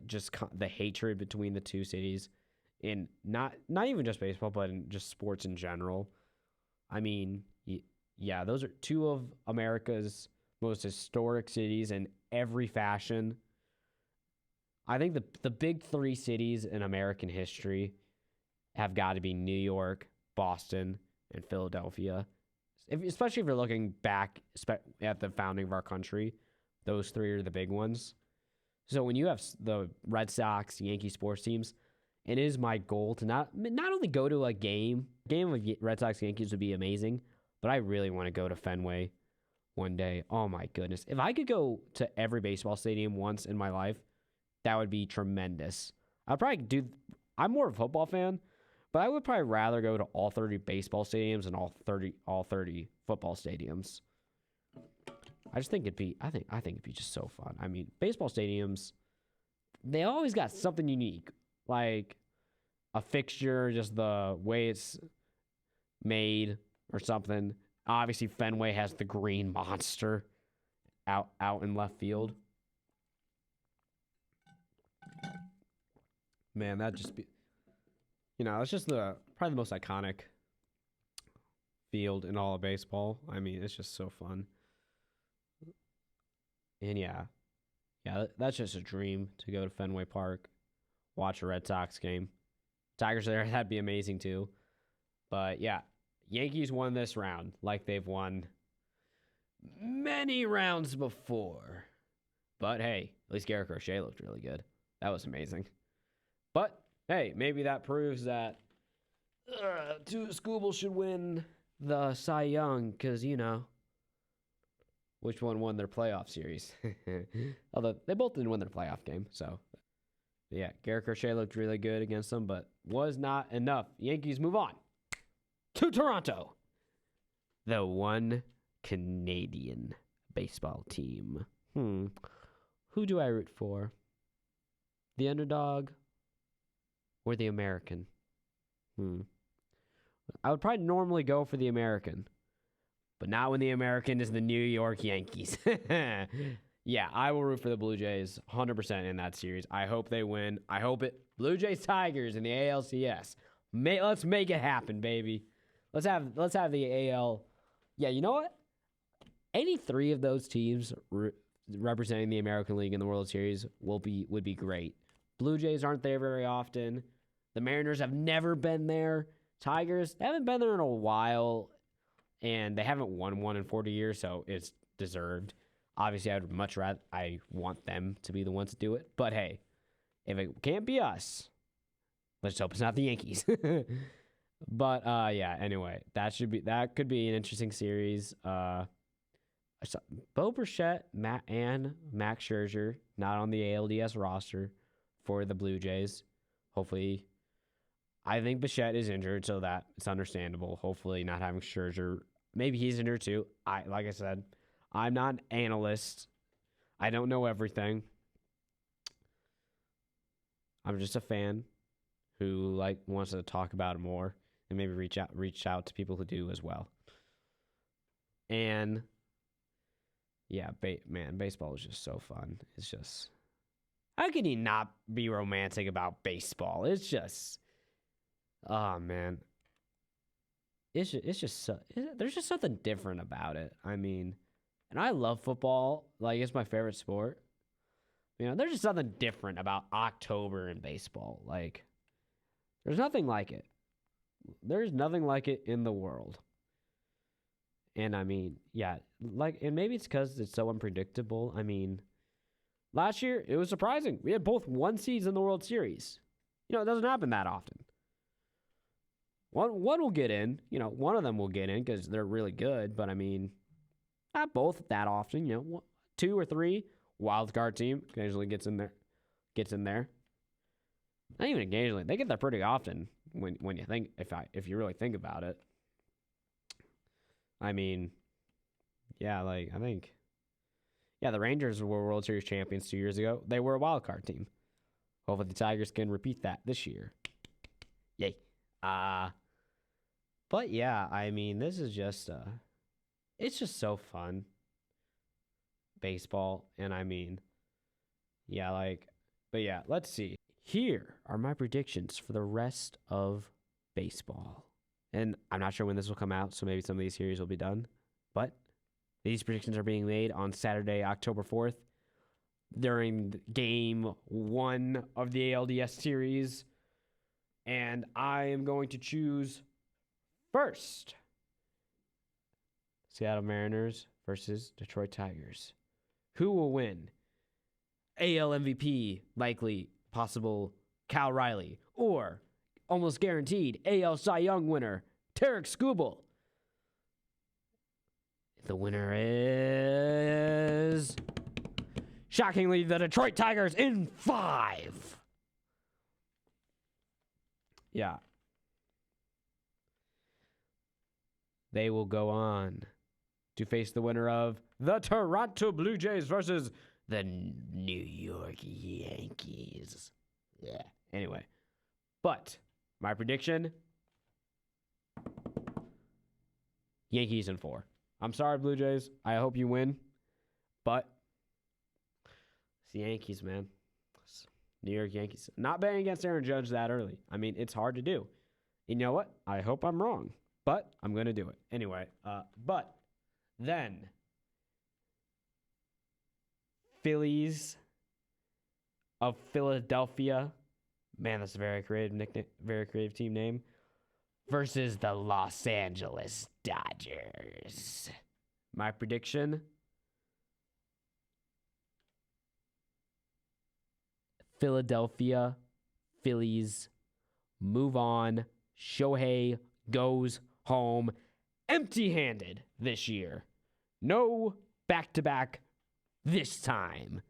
hatred between the two cities, in not even just baseball, but in just sports in general. I mean, yeah, those are two of America's most historic cities in every fashion. I think the big three cities in American history have got to be New York, Boston, and Philadelphia. Especially if you're looking back at the founding of our country, those three are the big ones. So when you have the Red Sox, Yankee sports teams, it is my goal to not only go to a game of Red Sox Yankees would be amazing, but I really want to go to Fenway one day. Oh my goodness. If I could go to every baseball stadium once in my life, that would be tremendous. I'm more of a football fan, but I would probably rather go to all 30 baseball stadiums and all 30 football stadiums. I think it'd be just so fun. I mean, baseball stadiums, they always got something unique, like a fixture, just the way it's made or something. Obviously, Fenway has the green monster out in left field. Man, that'd just be, it's just probably the most iconic field in all of baseball. I mean, it's just so fun. And yeah, that's just a dream to go to Fenway Park watch a Red Sox game. Tigers there, that'd be amazing too. But yeah, Yankees won this round like they've won many rounds before. But hey, at least Garrett Crochet looked really good. That was amazing. But hey, maybe that proves that Skubal should win the Cy Young because, which one won their playoff series. Although they both didn't win their playoff game. So, yeah, Garrett Crochet looked really good against them, but was not enough. Yankees move on to Toronto. The one Canadian baseball team. Who do I root for? The underdog or the American? I would probably normally go for the American, but not when the American is the New York Yankees. Yeah, I will root for the Blue Jays 100% in that series. I hope they win. I hope it Blue Jays Tigers in the ALCS. Let's make it happen, baby. Let's have the AL. Yeah, you know what? Any three of those teams representing the American League in the World Series would be great. Blue Jays aren't there very often. The Mariners have never been there. Tigers, they haven't been there in a while, and they haven't won one in 40 years, so it's deserved. Obviously, I want them to be the ones to do it. But hey, if it can't be us, let's hope it's not the Yankees. But yeah, anyway, that could be an interesting series. Bo Bichette, and Max Scherzer not on the ALDS roster for the Blue Jays. Hopefully, I think Bichette is injured, so that it's understandable. Hopefully, not having Scherzer. Maybe he's injured too. Like I said, I'm not an analyst. I don't know everything. I'm just a fan who wants to talk about it more and maybe reach out to people who do as well. And yeah, baseball is just so fun. It's just, how can you not be romantic about baseball? It's just, oh man, it's just so, there's just something different about it. I mean, and I love football. It's my favorite sport. There's just something different about October in baseball. There's nothing like it. There's nothing like it in the world. And I mean, yeah, and maybe it's because it's so unpredictable. I mean, last year it was surprising. We had both 1 seeds in the World Series. It doesn't happen that often. One will get in. One of them will get in because they're really good. But I mean, not both that often. 2 or 3 wild card team occasionally gets in there. Not even occasionally. They get there pretty often when you think if you really think about it. I mean, yeah, I think, yeah, the Rangers were World Series champions 2 years ago. They were a wild card team. Hopefully the Tigers can repeat that this year. Yay. But yeah, I mean, this is just, it's just so fun. Baseball. And I mean, yeah, but yeah, let's see. Here are my predictions for the rest of baseball. And I'm not sure when this will come out, so maybe some of these series will be done. But these predictions are being made on Saturday, October 4th, during Game 1 of the ALDS series. And I am going to choose first Seattle Mariners versus Detroit Tigers. Who will win? AL MVP, likely, possible, Cal Riley, or almost guaranteed AL Cy Young winner, Tarek Skubal. The winner is, shockingly, the Detroit Tigers in 5. Yeah. They will go on to face the winner of the Toronto Blue Jays versus the New York Yankees. Yeah. Anyway. But my prediction, Yankees in 4. I'm sorry, Blue Jays. I hope you win. But it's the Yankees, man. It's New York Yankees. Not betting against Aaron Judge that early. I mean, it's hard to do. You know what? I hope I'm wrong. But I'm going to do it. Anyway, but then Phillies of Philadelphia Man, that's a very creative nickname, very creative team name. Versus the Los Angeles Dodgers. My prediction: Philadelphia Phillies move on. Shohei goes home empty-handed this year. No back-to-back this time.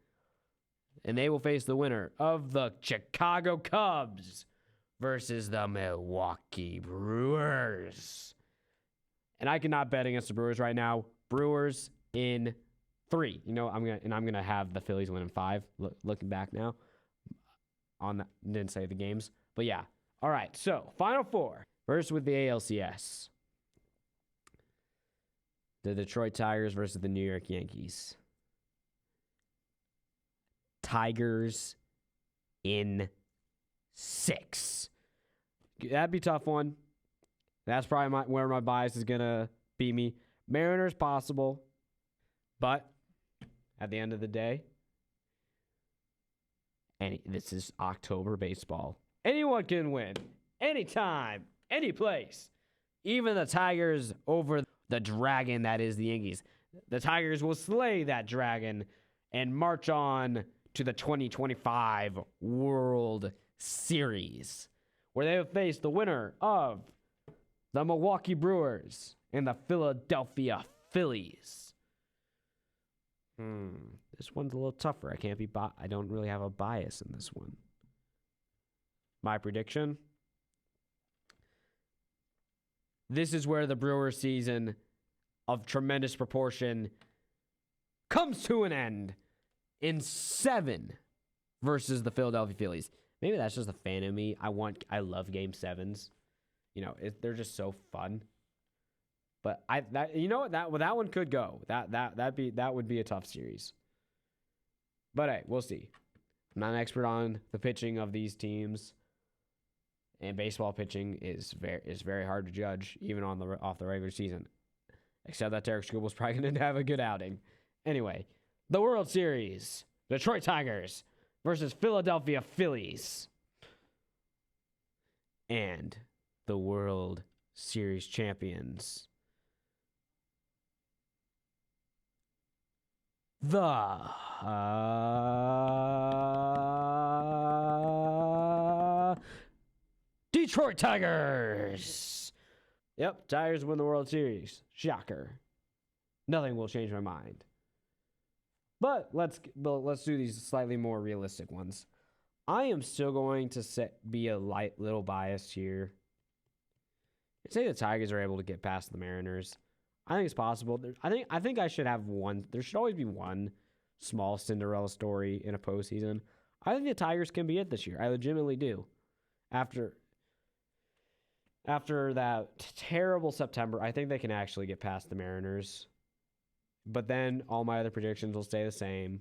And they will face the winner of the Chicago Cubs versus the Milwaukee Brewers. And I cannot bet against the Brewers right now. Brewers in 3. I'm gonna have the Phillies win in 5. Looking back now, didn't say the games, but yeah. All right, so Final Four. First with the ALCS. The Detroit Tigers versus the New York Yankees. Tigers in 6. That'd be a tough one. That's probably where my bias is going to be me. Mariners possible. But at the end of the day, this is October baseball. Anyone can win. Anytime. Any place. Even the Tigers over the dragon that is the Yankees. The Tigers will slay that dragon and march on to the 2025 World Series, where they will face the winner of the Milwaukee Brewers and the Philadelphia Phillies. This one's a little tougher. I don't really have a bias in this one. My prediction: this is where the Brewers season of tremendous proportion comes to an end in 7 versus the Philadelphia Phillies. Maybe that's just a fan of me. I love Game 7s. They're just so fun. But that one could go. That would be a tough series. But hey, we'll see. I'm not an expert on the pitching of these teams, and baseball pitching is very hard to judge, even off the regular season. Except that Derek Schubal's probably going to have a good outing. Anyway, the World Series: Detroit Tigers versus Philadelphia Phillies, and the World Series champions, the Detroit Tigers. Yep, Tigers win the World Series. Shocker. Nothing will change my mind. But let's do these slightly more realistic ones. I am still going to be a little biased here. Say the Tigers are able to get past the Mariners. I think it's possible. I think I should have one. There should always be one small Cinderella story in a postseason. I think the Tigers can be it this year. I legitimately do. After that terrible September, I think they can actually get past the Mariners. But then all my other predictions will stay the same.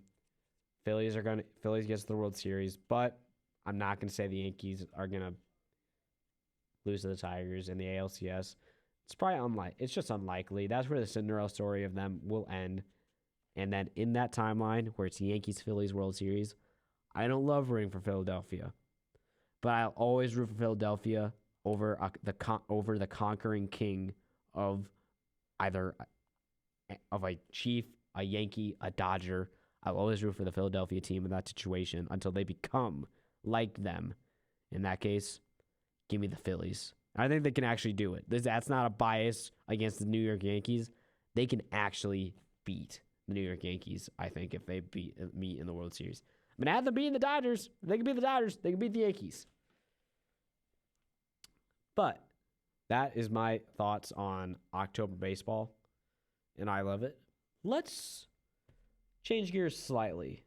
Phillies gets the World Series, but I'm not going to say the Yankees are going to lose to the Tigers in the ALCS. It's just unlikely. That's where the Cinderella story of them will end. And then in that timeline where it's the Yankees-Phillies World Series, I don't love rooting for Philadelphia, but I'll always root for Philadelphia over the conquering king of either of a Chief, a Yankee, a Dodger. I'll always root for the Philadelphia team in that situation until they become like them. In that case, give me the Phillies. I think they can actually do it. That's not a bias against the New York Yankees. They can actually beat the New York Yankees, I think, if they beat me in the World Series. I'm going to have them beating the Dodgers. If they can beat the Dodgers, they can beat the Yankees. But that is my thoughts on October baseball, and I love it. Let's change gears slightly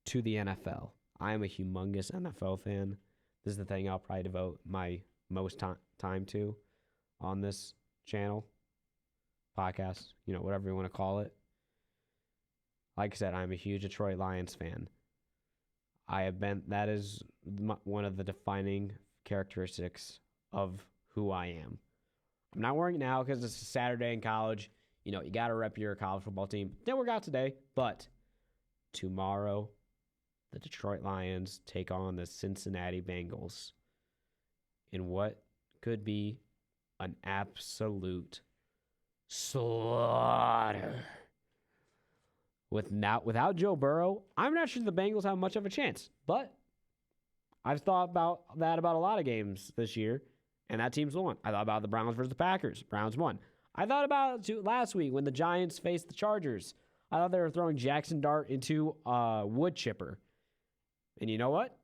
to the NFL. I am a humongous NFL fan. This is the thing I'll probably devote my most time to on this channel, podcast, whatever you want to call it. Like I said, I'm a huge Detroit Lions fan. That is one of the defining characteristics of who I am. I'm not wearing it now because it's a Saturday in college. You got to rep your college football team. Didn't work out today, but tomorrow, the Detroit Lions take on the Cincinnati Bengals in what could be an absolute slaughter. Without Joe Burrow, I'm not sure the Bengals have much of a chance. But I've thought about that about a lot of games this year, and that team's won. I thought about the Browns versus the Packers. Browns won. I thought about it last week when the Giants faced the Chargers. I thought they were throwing Jackson Dart into a wood chipper. And you know what?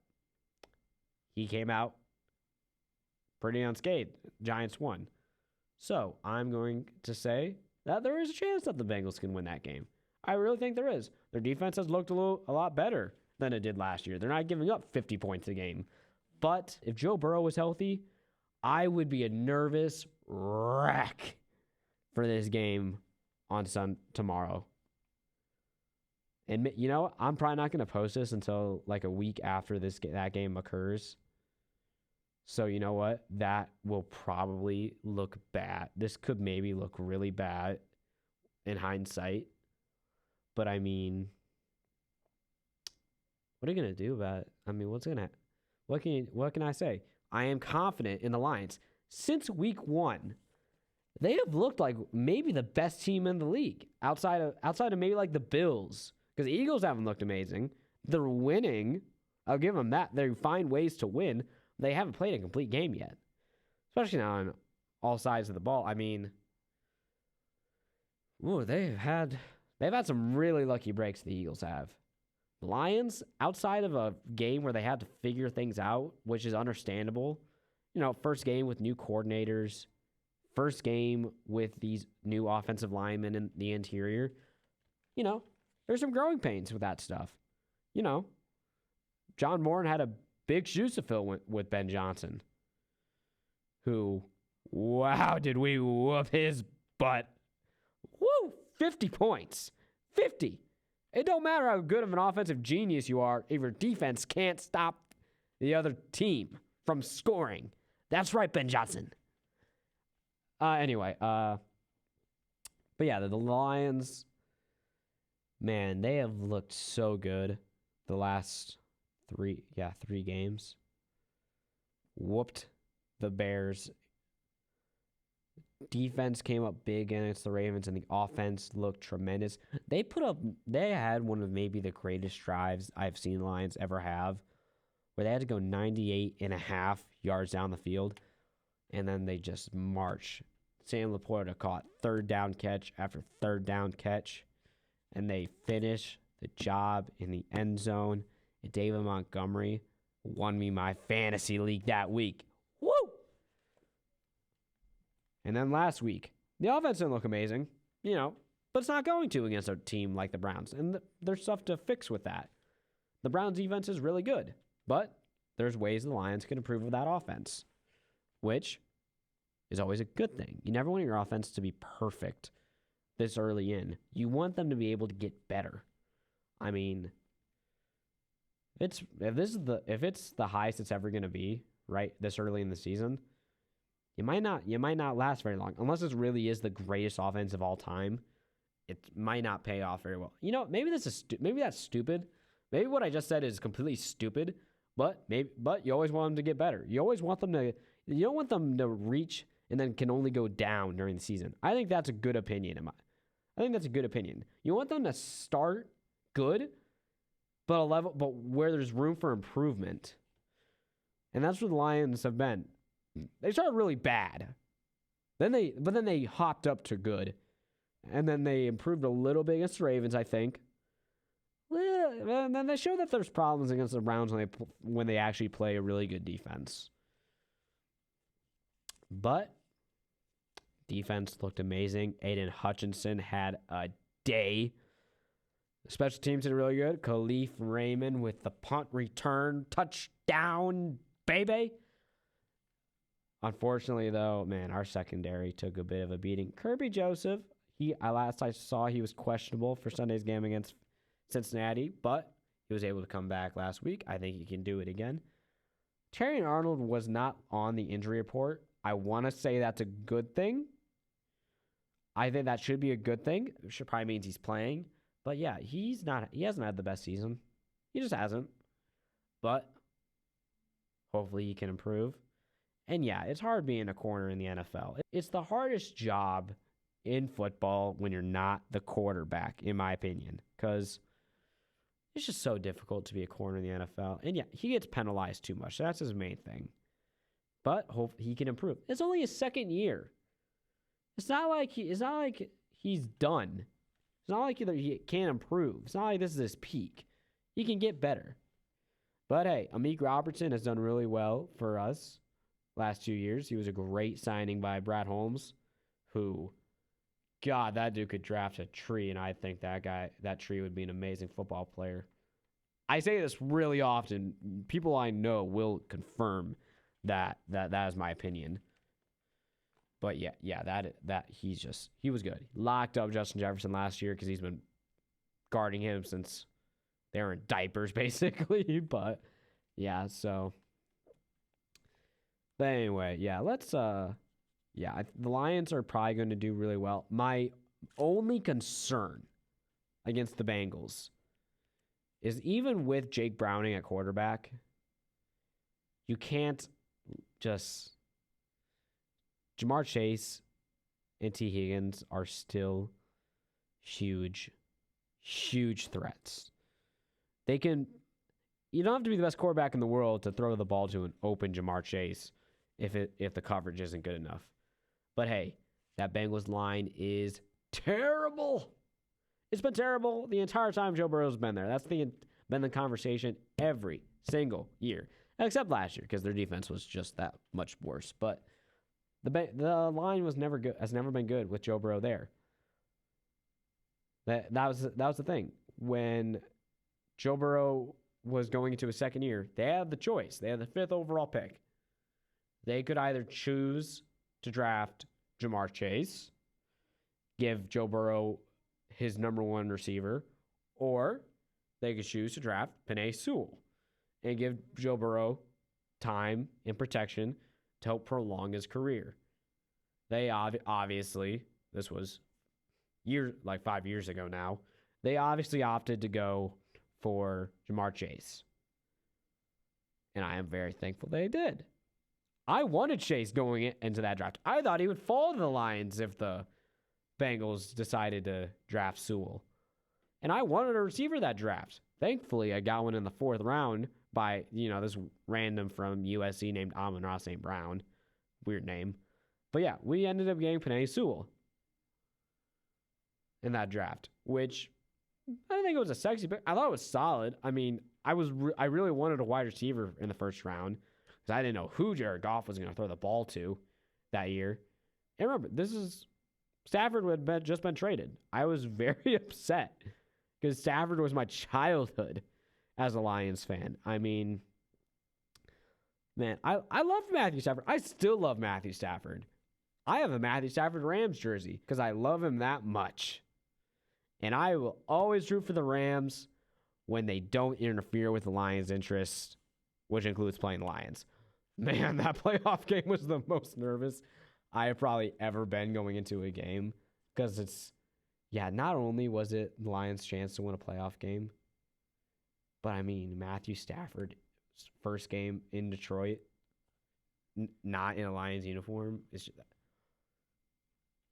He came out pretty unscathed. Giants won. So I'm going to say that there is a chance that the Bengals can win that game. I really think there is. Their defense has looked a lot better than it did last year. They're not giving up 50 points a game. But if Joe Burrow was healthy, I would be a nervous wreck for this game on tomorrow. And you know, I'm probably not going to post this until like a week after that game occurs. So you know what? That will probably look bad. This could maybe look really bad in hindsight. But I mean, what are you going to do about it? I mean, what can I say? I am confident in the Lions. Since week 1, they have looked like maybe the best team in the league outside of maybe like the Bills, because the Eagles haven't looked amazing. They're winning. I'll give them that. They find ways to win. They haven't played a complete game yet, especially now on all sides of the ball. I mean, they've had some really lucky breaks. The Eagles have. The Lions, outside of a game where they had to figure things out, which is understandable. You know, first game with new coordinators, first game with these new offensive linemen in the interior. You know, there's some growing pains with that stuff. You know, John Moran had a big shoes to fill with Ben Johnson, who, wow, did we whoop his butt. Woo, 50 points. 50. It don't matter how good of an offensive genius you are if your defense can't stop the other team from scoring. That's right, Ben Johnson. Anyway, but yeah, the Lions, man, they have looked so good the last three games. Whooped the Bears. Defense came up big against the Ravens, and the offense looked tremendous. They had one of maybe the greatest drives I've seen Lions ever have, where they had to go 98.5 yards down the field, and then they just march. Sam Laporta caught third down catch after third down catch, and they finish the job in the end zone. And David Montgomery won me my fantasy league that week. Woo! And then last week, the offense didn't look amazing, you know, but it's not going to against a team like the Browns. And there's stuff to fix with that. The Browns defense is really good, but there's ways the Lions can improve with that offense, which is always a good thing. You never want your offense to be perfect this early in. You want them to be able to get better. I mean, if it's the highest it's ever going to be, right, this early in the season, you might not last very long. Unless this really is the greatest offense of all time, it might not pay off very well. You know, maybe that's stupid. Maybe what I just said is completely stupid, but you always want them to get better. You always want them to, you don't want them to reach and then can only go down during the season. I think that's a good opinion. I think that's a good opinion. You want them to start good, but where there's room for improvement. And that's where the Lions have been. They started really bad. But then they hopped up to good. And then they improved a little bit against the Ravens, I think. And then they show that there's problems against the Browns when they actually play a really good defense. But defense looked amazing. Aiden Hutchinson had a day. Special teams did really good. Khalif Raymond with the punt return touchdown, baby. Unfortunately, though, man, our secondary took a bit of a beating. Kirby Joseph, last I saw, he was questionable for Sunday's game against Cincinnati, but he was able to come back last week. I think he can do it again. Terry Arnold was not on the injury report. I want to say that's a good thing. I think that should be a good thing. It probably means he's playing. But yeah, he hasn't had the best season. He just hasn't. but hopefully he can improve. And yeah, it's hard being a corner in the NFL. It's the hardest job in football when you're not the quarterback, in my opinion, because it's just so difficult to be a corner in the NFL. And yeah, he gets penalized too much. That's his main thing. But hope he can improve. It's only his second year. It's not like he's done. It's not like he can't improve. It's not like this is his peak. He can get better. But hey, Amik Robertson has done really well for us last 2 years. He was a great signing by Brad Holmes, who, God, that dude could draft a tree, and I think that tree would be an amazing football player. I say this really often. People I know will confirm that is my opinion. But yeah, that he was good. He locked up Justin Jefferson last year because he's been guarding him since they were in diapers, basically. But yeah, so. But anyway, yeah, the Lions are probably going to do really well. My only concern against the Bengals is even with Jake Browning at quarterback, you can't just. Jamar Chase and T. Higgins are still huge threats. You don't have to be the best quarterback in the world to throw the ball to an open Jamar Chase if the coverage isn't good enough. But hey, that Bengals line is terrible. It's been terrible the entire time Joe Burrow's been there. That's been the conversation every single year, except last year because their defense was just that much worse. But the line was never good. Has never been good with Joe Burrow there. That was the thing. When Joe Burrow was going into his second year, they had the choice. They had the 5th overall pick. They could either choose to draft Jamar Chase, give Joe Burrow his number 1 receiver, or they could choose to draft Penei Sewell and give Joe Burrow time and protection to help prolong his career. They obviously, this was 5 years ago now, they obviously opted to go for Jamar Chase. And I am very thankful they did. I wanted Chase going into that draft. I thought he would fall to the Lions if the Bengals decided to draft Sewell. And I wanted a receiver that draft. Thankfully, I got one in the 4th round by, this random from USC named Amon-Ra St. Brown. Weird name. But yeah, we ended up getting Penei Sewell in that draft, which I didn't think it was a sexy pick. I thought it was solid. I mean, I really wanted a wide receiver in the 1st round because I didn't know who Jared Goff was going to throw the ball to that year. And remember, Stafford had just been traded. I was very upset because Stafford was my childhood as a Lions fan. I mean, man, I love Matthew Stafford. I still love Matthew Stafford. I have a Matthew Stafford Rams jersey because I love him that much. And I will always root for the Rams when they don't interfere with the Lions' interests, which includes playing the Lions. Man, that playoff game was the most nervous I have probably ever been going into a game because not only was it the Lions' chance to win a playoff game, but I mean, Matthew Stafford's first game in Detroit, not in a Lions uniform,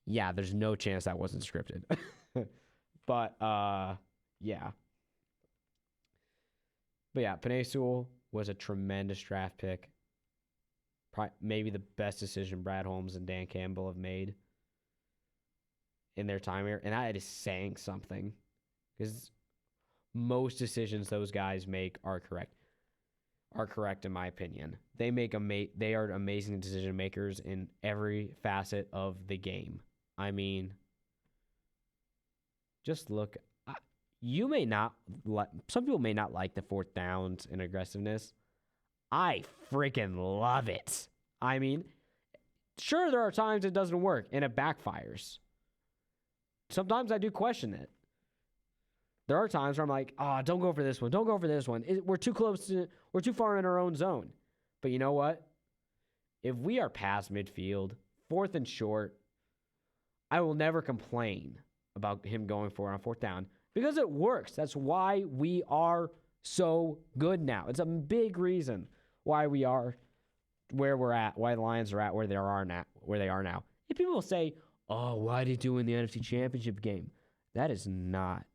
there's no chance that wasn't scripted. But, yeah. But yeah, Penei Sewell was a tremendous draft pick. Maybe the best decision Brad Holmes and Dan Campbell have made in their time here. And that is saying something. Because most decisions those guys make are correct. Are correct in my opinion. They are amazing decision makers in every facet of the game. I mean, just look. Some people may not like the 4th downs and aggressiveness. I freaking love it. I mean, sure, there are times it doesn't work and it backfires. Sometimes I do question it. There are times where I'm like, don't go for this one. Don't go for this one. We're too we're too far in our own zone. But you know what? If we are past midfield, 4th and short, I will never complain about him going for it on 4th down because it works. That's why we are so good now. It's a big reason why we are where we're at, why the Lions are at where they are now. If people will say, "Oh, why did you win the NFC Championship game?" That is not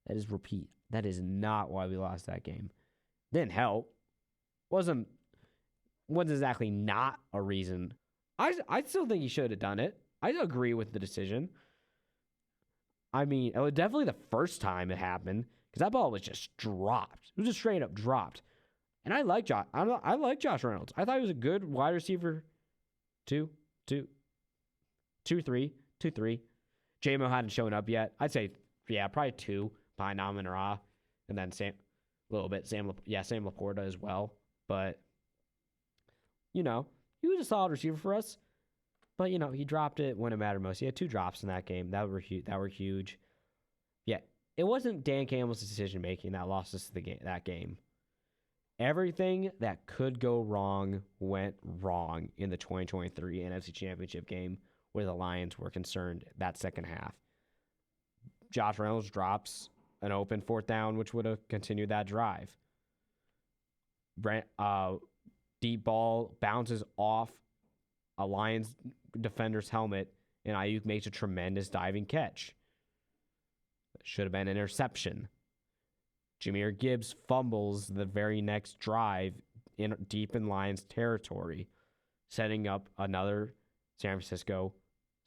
why we lost that game. Didn't help. Wasn't exactly not a reason. I still think he should have done it. I agree with the decision. I mean, it was definitely the first time it happened because that ball was just dropped. It was just straight up dropped. And I like Josh. I like Josh Reynolds. I thought he was a good wide receiver. 2, 3. J-Mo hadn't shown up yet. I'd say, yeah, probably 2 behind Amon Ra. And then Sam Laporta as well. But, he was a solid receiver for us. But, he dropped it when it mattered most. He had 2 drops in that game. That were huge. Yeah, it wasn't Dan Campbell's decision-making that lost us that game. Everything that could go wrong went wrong in the 2023 NFC Championship game where the Lions were concerned that second half. Josh Reynolds drops an open 4th down, which would have continued that drive. Deep ball bounces off a Lions defender's helmet, and Ayuk makes a tremendous diving catch. Should have been an interception. Jahmyr Gibbs fumbles the very next drive deep in Lions territory, setting up another San Francisco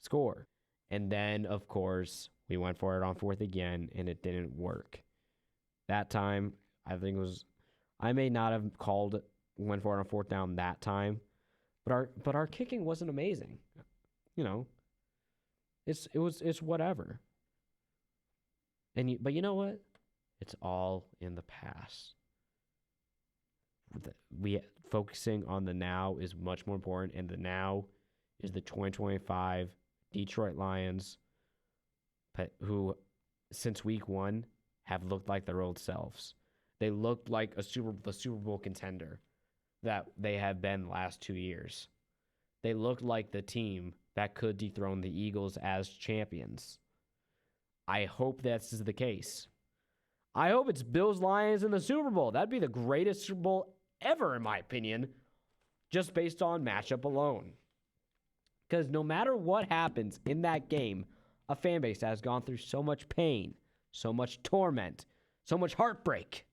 score. And then, of course, we went for it on 4th again, and it didn't work. That time, I may not have went for it on 4th down that time, but our kicking wasn't amazing. It's whatever. But you know what? It's all in the past. We focusing on the now is much more important, and the now is the 2025 Detroit Lions, who since week 1 have looked like their old selves. They looked like the Super Bowl contender that they have been the last 2 years. They looked like the team that could dethrone the Eagles as champions. I hope this is the case. I hope it's Bills-Lions in the Super Bowl. That'd be the greatest Super Bowl ever, in my opinion, just based on matchup alone. Because no matter what happens in that game, a fan base that has gone through so much pain, so much torment, so much heartbreak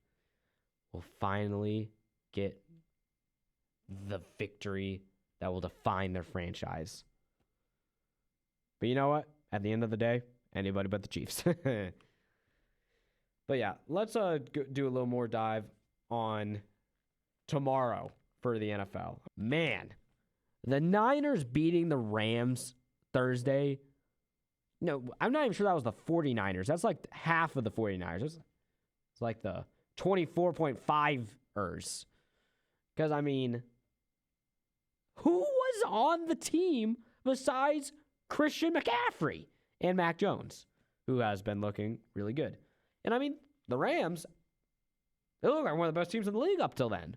will finally get the victory that will define their franchise. But you know what? At the end of the day, anybody but the Chiefs. But yeah, let's do a little more dive on tomorrow for the NFL. Man, the Niners beating the Rams Thursday. No, I'm not even sure that was the 49ers. That's like half of the 49ers. It's like the 24.5ers. Because, I mean, who was on the team besides Christian McCaffrey and Mac Jones, who has been looking really good? And I mean, the Rams, they look like one of the best teams in the league up till then.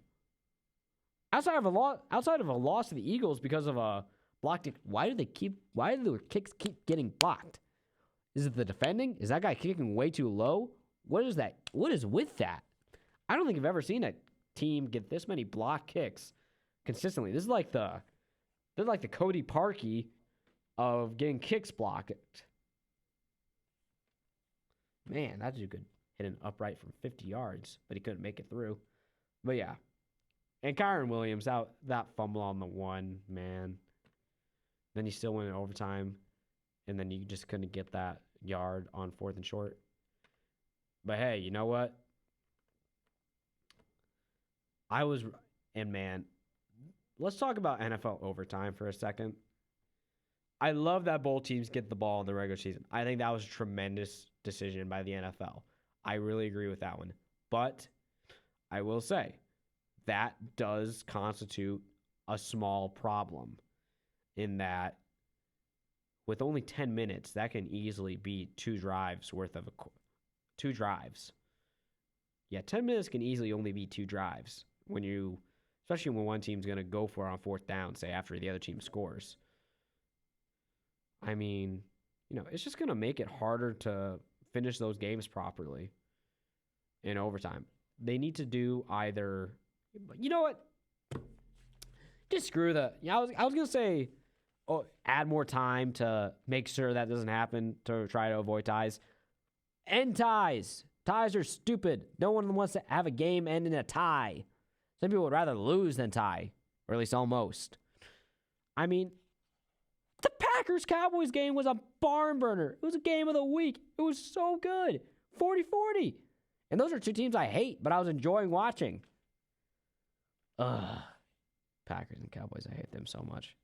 Outside of a loss to the Eagles because of a blocked, why do the kicks keep getting blocked? Is it the defending? Is that guy kicking way too low? What is that? What is with that? I don't think I've ever seen a team get this many block kicks consistently. This is like the Cody Parkey of getting kicks blocked. Man, that dude could hit an upright from 50 yards, but he couldn't make it through. But yeah. And Kyron Williams, that fumble on the 1, man. Then he still went in overtime, and then you just couldn't get that yard on 4th and short. But hey, you know what? Man, let's talk about NFL overtime for a second. I love that both teams get the ball in the regular season. I think that was a tremendous decision by the NFL. I really agree with that one. But I will say that does constitute a small problem in that with only 10 minutes, that can easily be 2 drives worth of 2 drives. Yeah, 10 minutes can easily only be 2 drives especially when one team's going to go for it on 4th down, say after the other team scores. I mean, it's just going to make it harder to finish those games properly in overtime. they need to do either. You know what? Just screw the. I was gonna say, add more time to make sure that doesn't happen to try to avoid ties. End ties. Ties are stupid. No one wants to have a game end in a tie. Some people would rather lose than tie, or at least almost. I mean, the Packers-Cowboys game was a barn burner. It was a game of the week. It was so good. 40-40. And those are two teams I hate, but I was enjoying watching. Ugh. Packers and Cowboys, I hate them so much.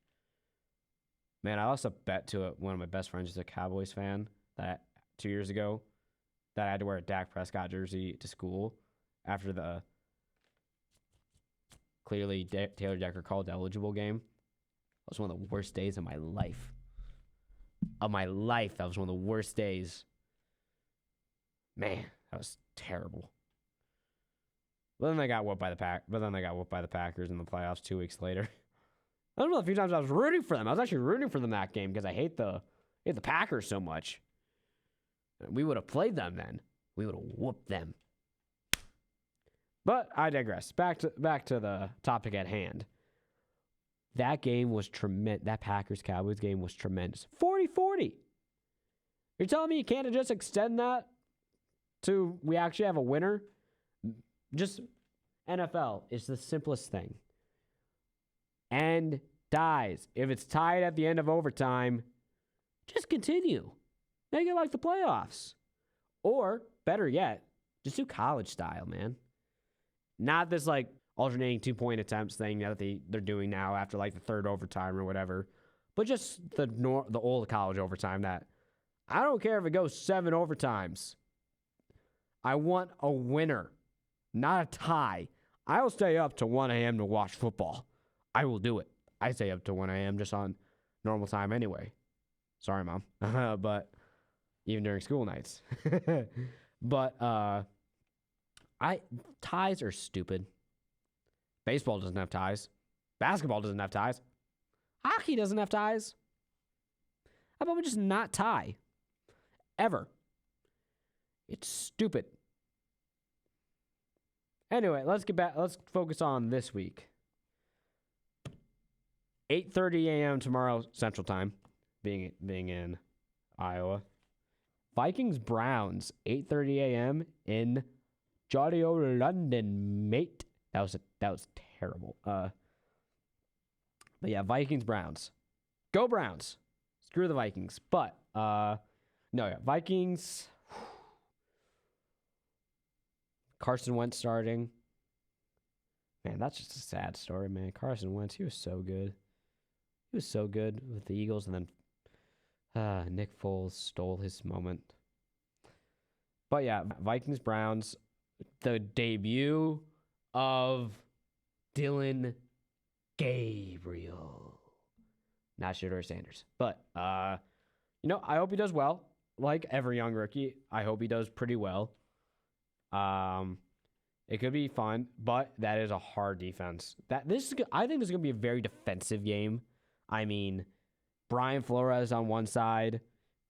Man, I lost a bet to one of my best friends who's a Cowboys fan that 2 years ago that I had to wear a Dak Prescott jersey to school after the clearly Taylor Decker called eligible game. That was one of the worst days of my life. That was one of the worst days. Man, that was terrible. But then they got whooped by the Packers in the playoffs 2 weeks later. I don't know, a few times I was rooting for them. I was actually rooting for them that game because I hate the Packers so much. We would have played them then. We would have whooped them. But I digress. Back to the topic at hand. That game was tremendous. That Packers-Cowboys game was tremendous. 40-40. You're telling me you can't just extend that to we actually have a winner? Just NFL is the simplest thing. And ties. If it's tied at the end of overtime, just continue. Make it like the playoffs. Or, better yet, just do college style, man. Not this, like, alternating 2-point attempts thing that they're doing now after, like, the third overtime or whatever. But just the old college overtime that I don't care if it goes 7 overtimes. I want a winner, not a tie. I'll stay up to 1 a.m. to watch football. I will do it. I stay up to 1 a.m. just on normal time anyway. Sorry, Mom. But even during school nights. But ties are stupid. Baseball doesn't have ties. Basketball doesn't have ties. Hockey doesn't have ties. How about we just not tie? Ever. It's stupid. Anyway, let's get back. Let's focus on this week. 8:30 a.m. tomorrow Central Time, being in Iowa. Vikings-Browns, 8:30 a.m. in Jolly old London, mate. That was terrible. But yeah, Vikings-Browns. Go Browns. Screw the Vikings. But Vikings. Carson Wentz starting. Man, that's just a sad story, man. Carson Wentz, he was so good. He was so good with the Eagles, and then Nick Foles stole his moment. But yeah, Vikings-Browns, the debut of Dylan Gabriel. Not Shedeur Sanders. But, I hope he does well. Like every young rookie, I hope he does pretty well. It could be fun, but that is a hard defense. I think this is going to be a very defensive game. I mean, Brian Flores on one side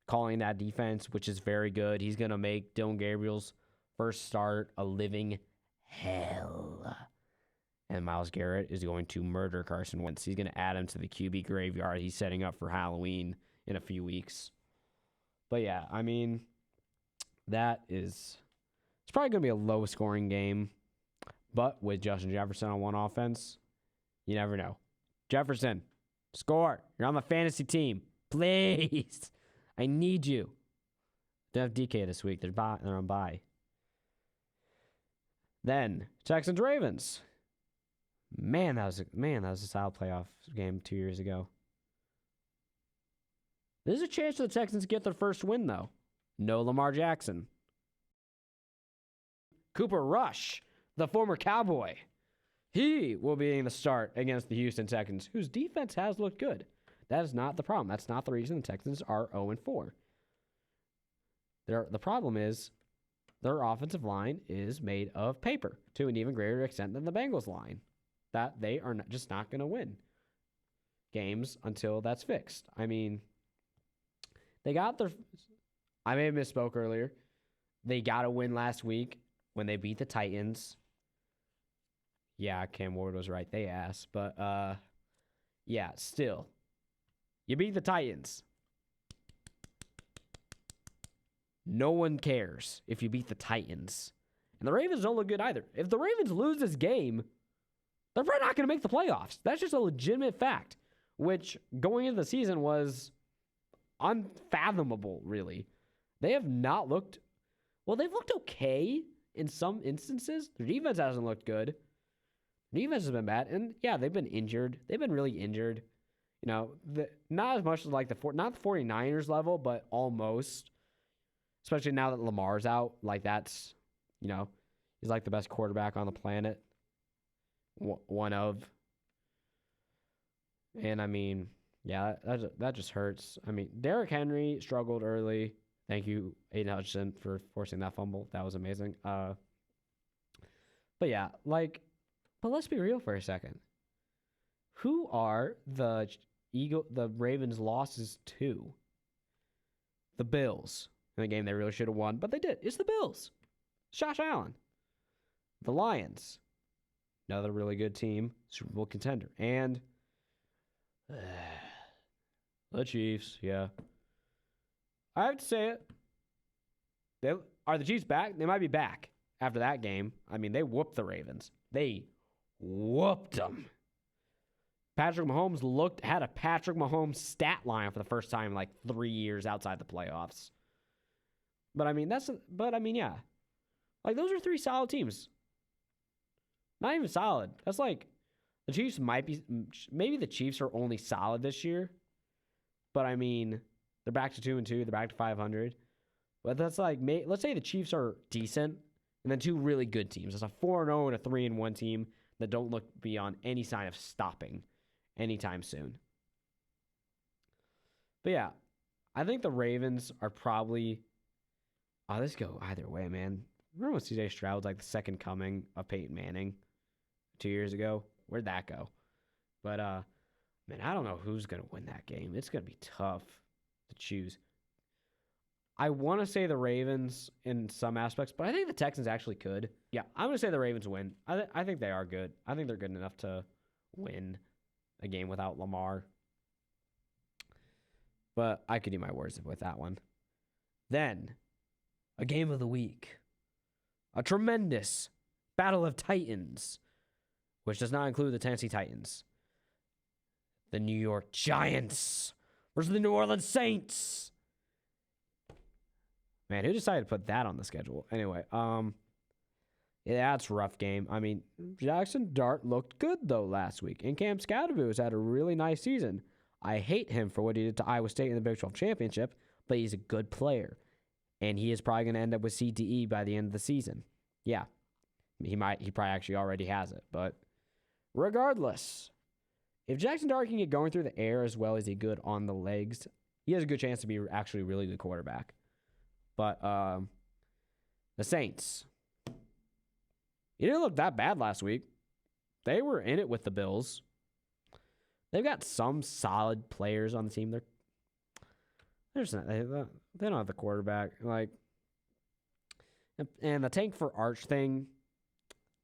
calling that defense, which is very good. He's going to make Dylan Gabriel's first start a living hell. And Myles Garrett is going to murder Carson Wentz. He's going to add him to the QB graveyard he's setting up for Halloween in a few weeks. But yeah, I mean, it's probably going to be a low-scoring game. But with Justin Jefferson on one offense, you never know. Jefferson, score. You're on the fantasy team. Please. I need you. They have DK this week. They're on bye. Then, Texans-Ravens. Man, that was a solid playoff game 2 years ago. There's a chance for the Texans to get their first win, though. No Lamar Jackson. Cooper Rush, the former Cowboy. He will be in the start against the Houston Texans, whose defense has looked good. That is not the problem. That's not the reason the Texans are 0-4. The problem is their offensive line is made of paper to an even greater extent than the Bengals line. That they are just not going to win games until that's fixed. I mean, they got I may have misspoke earlier. They got a win last week when they beat the Titans. Yeah, Cam Ward was right. They asked. But, yeah, still. You beat the Titans. No one cares if you beat the Titans. And the Ravens don't look good either. If the Ravens lose this game, they're probably not going to make the playoffs. That's just a legitimate fact, which going into the season was unfathomable, really. They have not looked, well, they've looked okay in some instances. Their defense hasn't looked good. Their defense has been bad. And yeah, they've been injured. They've been really injured. You know, not as much as like not the 49ers level, but almost. Especially now that Lamar's out. Like that's, you know, he's like the best quarterback on the planet. One of. And I mean, yeah, that just hurts. I mean, Derrick Henry struggled early. Thank you, Aiden Hutchinson, for forcing that fumble. That was amazing. But yeah, like, but let's be real for a second. Who are the Ravens' losses to? The Bills. In a game they really should have won, but they did. It's the Bills. Josh Allen. The Lions. Another really good team. Super Bowl contender. And the Chiefs, yeah. I have to say it. Are the Chiefs back? They might be back after that game. I mean, they whooped the Ravens. They whooped them. Patrick Mahomes had a Patrick Mahomes stat line for the first time in like 3 years outside the playoffs. But I mean, yeah. Like, those are 3 solid teams. Not even solid. That's like, the Chiefs maybe the Chiefs are only solid this year. But I mean, they're back to 2-2. They're back to 500. But that's like, let's say the Chiefs are decent, and then 2 really good teams. It's a 4-0 and a 3-1 team that don't look beyond any sign of stopping anytime soon. But yeah, I think the Ravens are probably. Oh, this go either way, man. Remember when CJ Stroud was like the second coming of Peyton Manning 2 years ago? Where'd that go? But, man, I don't know who's going to win that game. It's going to be tough to choose. I want to say the Ravens in some aspects, but I think the Texans actually could. Yeah, I'm going to say the Ravens win. I think they are good. I think they're good enough to win a game without Lamar. But I could eat my words with that one. Then, a game of the week. A tremendous battle of Titans, which does not include the Tennessee Titans. The New York Giants versus the New Orleans Saints. Man, who decided to put that on the schedule? Anyway, yeah, that's a rough game. I mean, Jackson Dart looked good, though, last week. And Cam Scadaboo has had a really nice season. I hate him for what he did to Iowa State in the Big 12 Championship, but he's a good player. And he is probably going to end up with CTE by the end of the season. Yeah. He probably actually already has it. But regardless, if Jackson Dart can get going through the air as well as he good on the legs, he has a good chance to be actually a really good quarterback. But the Saints, he didn't look that bad last week. They were in it with the Bills. They've got some solid players on the team. They don't have the quarterback. Like, and the tank for Arch thing,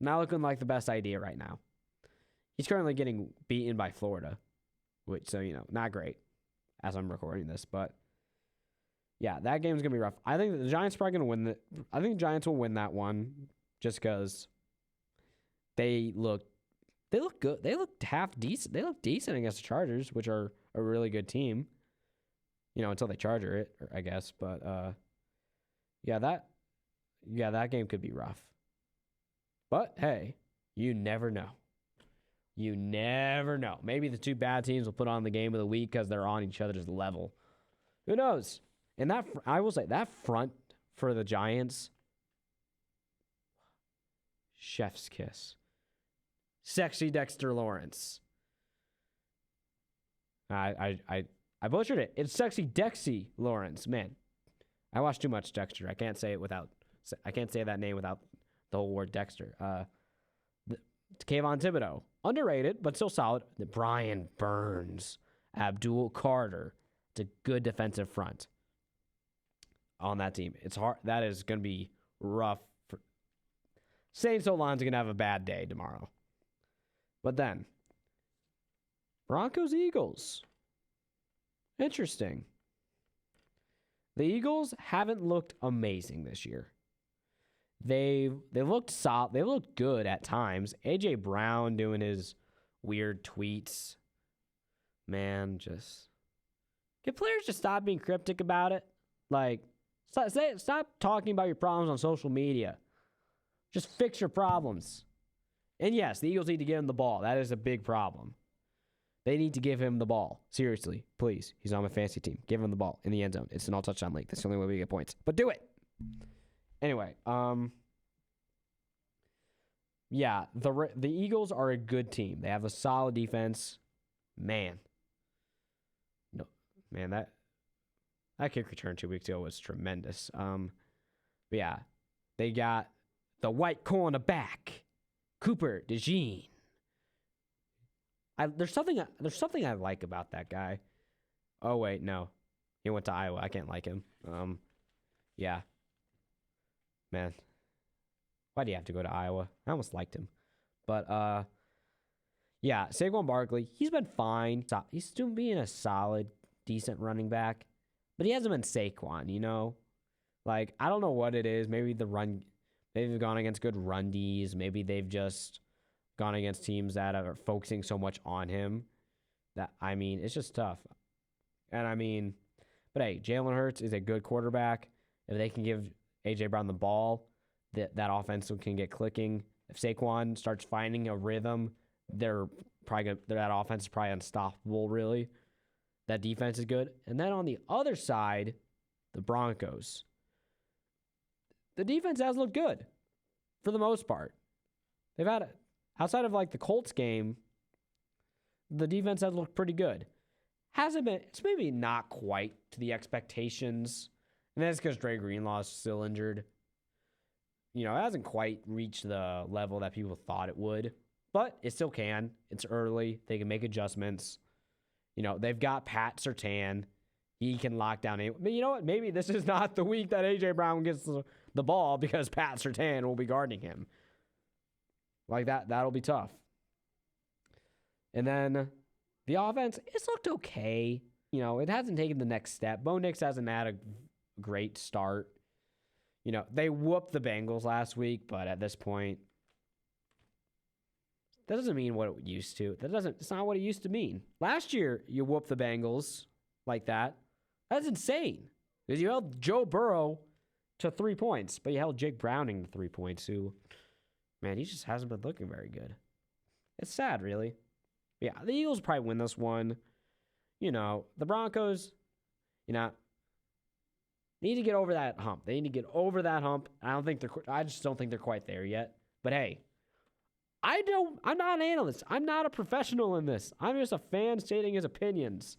not looking like the best idea right now. He's currently getting beaten by Florida, which, so, you know, not great as I'm recording this. But, yeah, that game's going to be rough. I think the Giants are probably going to win. I think the Giants will win that one just because they look good. They look half decent. They look decent against the Chargers, which are a really good team. You know, until they charger it, I guess. But that game could be rough. But hey, you never know. You never know. Maybe the 2 bad teams will put on the game of the week because they're on each other's level. Who knows? And that, I will say, that front for the Giants, chef's kiss. Sexy Dexter Lawrence. I butchered it. It's Sexy Dexy Lawrence. Man, I watch too much Dexter. I can't say that name without the whole word Dexter. Kayvon Thibodeau. Underrated, but still solid. Brian Burns. Abdul Carter. It's a good defensive front on that team. It's hard. That is going to be rough Saints O-line's going to have a bad day tomorrow. But then, Broncos-Eagles. Interesting. The Eagles haven't looked amazing this year. They looked solid. They looked good at times. A.J. Brown doing his weird tweets. Man, just... Can players just stop being cryptic about it? Like, stop talking about your problems on social media. Just fix your problems. And yes, the Eagles need to give him the ball. That is a big problem. They need to give him the ball. Seriously, please. He's on my fantasy team. Give him the ball in the end zone. It's an all-touchdown league. That's the only way we get points. But do it. Anyway, yeah, the Eagles are a good team. They have a solid defense. Man, that kick return 2 weeks ago was tremendous. But yeah, they got the white cornerback, Cooper DeJean. There's something I like about that guy. Oh wait, no, he went to Iowa. I can't like him. Yeah, man, why do you have to go to Iowa? I almost liked him, but yeah, Saquon Barkley, he's been fine. He's still being a solid, decent running back, but he hasn't been Saquon. You know, like I don't know what it is. Maybe maybe they've gone against good run Ds. Maybe they've just gone against teams that are focusing so much on him that, I mean, it's just tough. And I mean, but hey, Jalen Hurts is a good quarterback. If they can give A.J. Brown the ball, that offense can get clicking. If Saquon starts finding a rhythm, that offense is probably unstoppable, really. That defense is good. And then on the other side, the Broncos. The defense has looked good for the most part. They've had it. Outside of like the Colts game, the defense has looked pretty good. Hasn't been, it's maybe not quite to the expectations. And that's because Dre Greenlaw is still injured. You know, it hasn't quite reached the level that people thought it would. But it still can. It's early. They can make adjustments. You know, they've got Pat Surtain. He can lock down. But you know what? Maybe this is not the week that A.J. Brown gets the ball because Pat Surtain will be guarding him. Like that'll be tough. And then the offense, it's looked okay. You know, it hasn't taken the next step. Bo Nix hasn't had a great start. You know, they whooped the Bengals last week, but at this point, that doesn't mean what it used to. It's not what it used to mean. Last year, you whooped the Bengals like that. That's insane. Because you held Joe Burrow to 3 points, but you held Jake Browning to 3 points, who, man, he just hasn't been looking very good. It's sad, really. Yeah, the Eagles probably win this one. You know, the Broncos, you know, need to get over that hump. They need to get over that hump. I just don't think they're quite there yet. But hey, I'm not an analyst. I'm not a professional in this. I'm just a fan stating his opinions.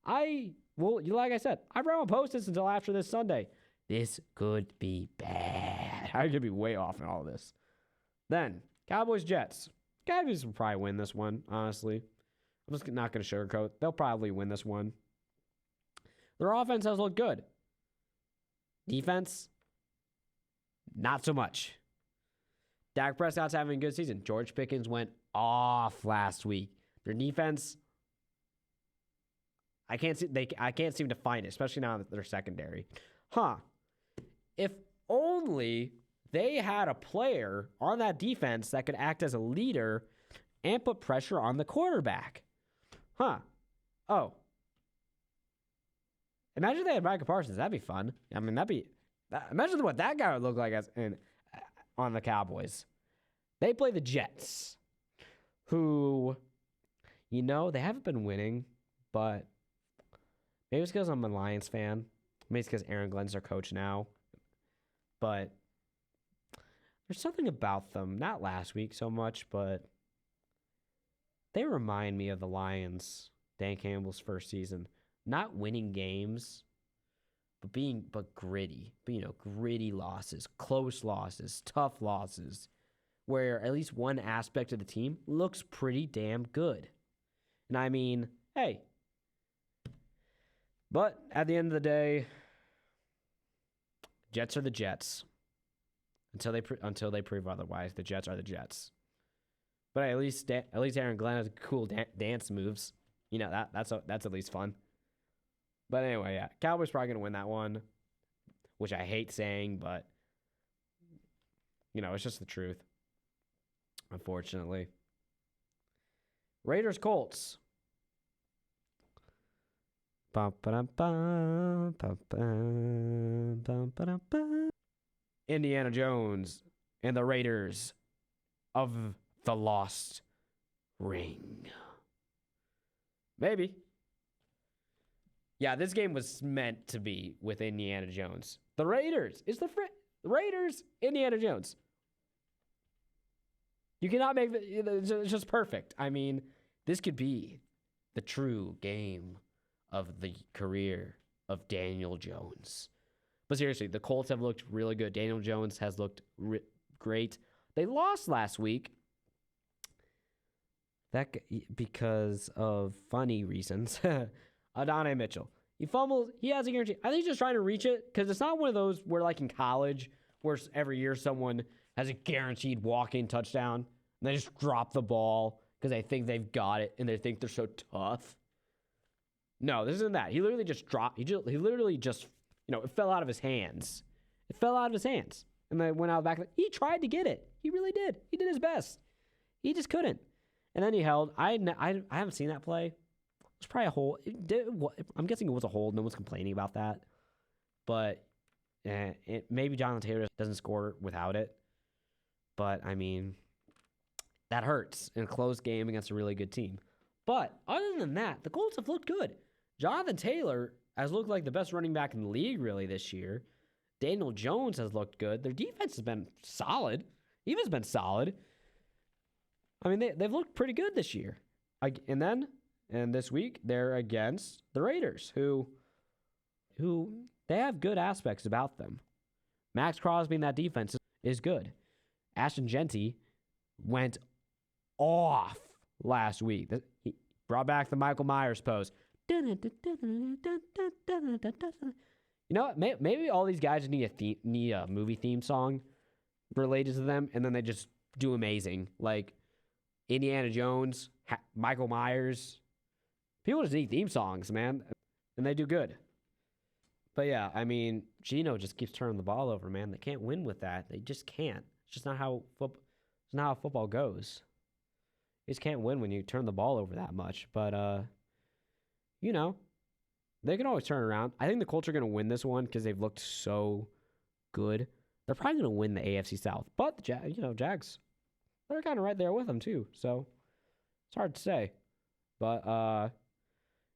Like I said, I won't post this until after this Sunday. This could be bad. I could be way off in all of this. Then, Cowboys-Jets. Cowboys will probably win this one, honestly. I'm just not going to sugarcoat. They'll probably win this one. Their offense has looked good. Defense, not so much. Dak Prescott's having a good season. George Pickens went off last week. Their defense, I can't seem to find it, especially now that they're secondary. If only they had a player on that defense that could act as a leader and put pressure on the quarterback. Oh. Imagine they had Micah Parsons. That'd be fun. I mean, imagine what that guy would look like on the Cowboys. They play the Jets, who, you know, they haven't been winning, but maybe it's because I'm a Lions fan. Maybe it's because Aaron Glenn's their coach now. But there's something about them, not last week so much, but they remind me of the Lions, Dan Campbell's first season. Not winning games, but gritty. But, you know, gritty losses, close losses, tough losses, where at least one aspect of the team looks pretty damn good. And I mean, hey. But at the end of the day, Jets are the Jets. until they prove otherwise. The Jets are the Jets. But at least Aaron Glenn has cool dance moves. That's at least fun. But anyway, yeah, Cowboys probably gonna win that one, which I hate saying, but it's just the truth. Unfortunately. Raiders Colts. Indiana Jones and the Raiders of the Lost Ring. Maybe. Yeah, this game was meant to be with Indiana Jones. The Raiders. It's the Raiders, Indiana Jones. You cannot make it's just perfect. I mean, this could be the true game of the career of Daniel Jones. But seriously, the Colts have looked really good. Daniel Jones has looked great. They lost last week. Because of funny reasons. Adonai Mitchell. He fumbles. He has a guarantee. I think he's just trying to reach it because it's not one of those where, like in college, where every year someone has a guaranteed walk-in touchdown and they just drop the ball because they think they've got it and they think they're so tough. No, this isn't that. He literally just dropped. He literally just, it fell out of his hands. It fell out of his hands. And then went out back. He tried to get it. He really did. He did his best. He just couldn't. And then he held. I haven't seen that play. It's probably a hold. I'm guessing it was a hold. No one's complaining about that. But maybe Jonathan Taylor doesn't score without it. But, I mean, that hurts in a close game against a really good team. But other than that, the Colts have looked good. Jonathan Taylor has looked like the best running back in the league, really, this year. Daniel Jones has looked good. Their defense has been solid. Eva's been solid. I mean, they've looked pretty good this year. And this week, they're against the Raiders, who they have good aspects about them. Max Crosby in that defense is good. Ashton Genty went off last week. He brought back the Michael Myers pose. You know what? Maybe all these guys need a movie theme song related to them, and then they just do amazing. Like Indiana Jones, Michael Myers. People just need theme songs, man, and they do good. But yeah, I mean, Geno just keeps turning the ball over, man. They can't win with that. They just can't. It's just not how football goes. You just can't win when you turn the ball over that much. But they can always turn around. I think the Colts are going to win this one because they've looked so good. They're probably going to win the AFC South. But the Jags, they're kind of right there with them too. So it's hard to say. But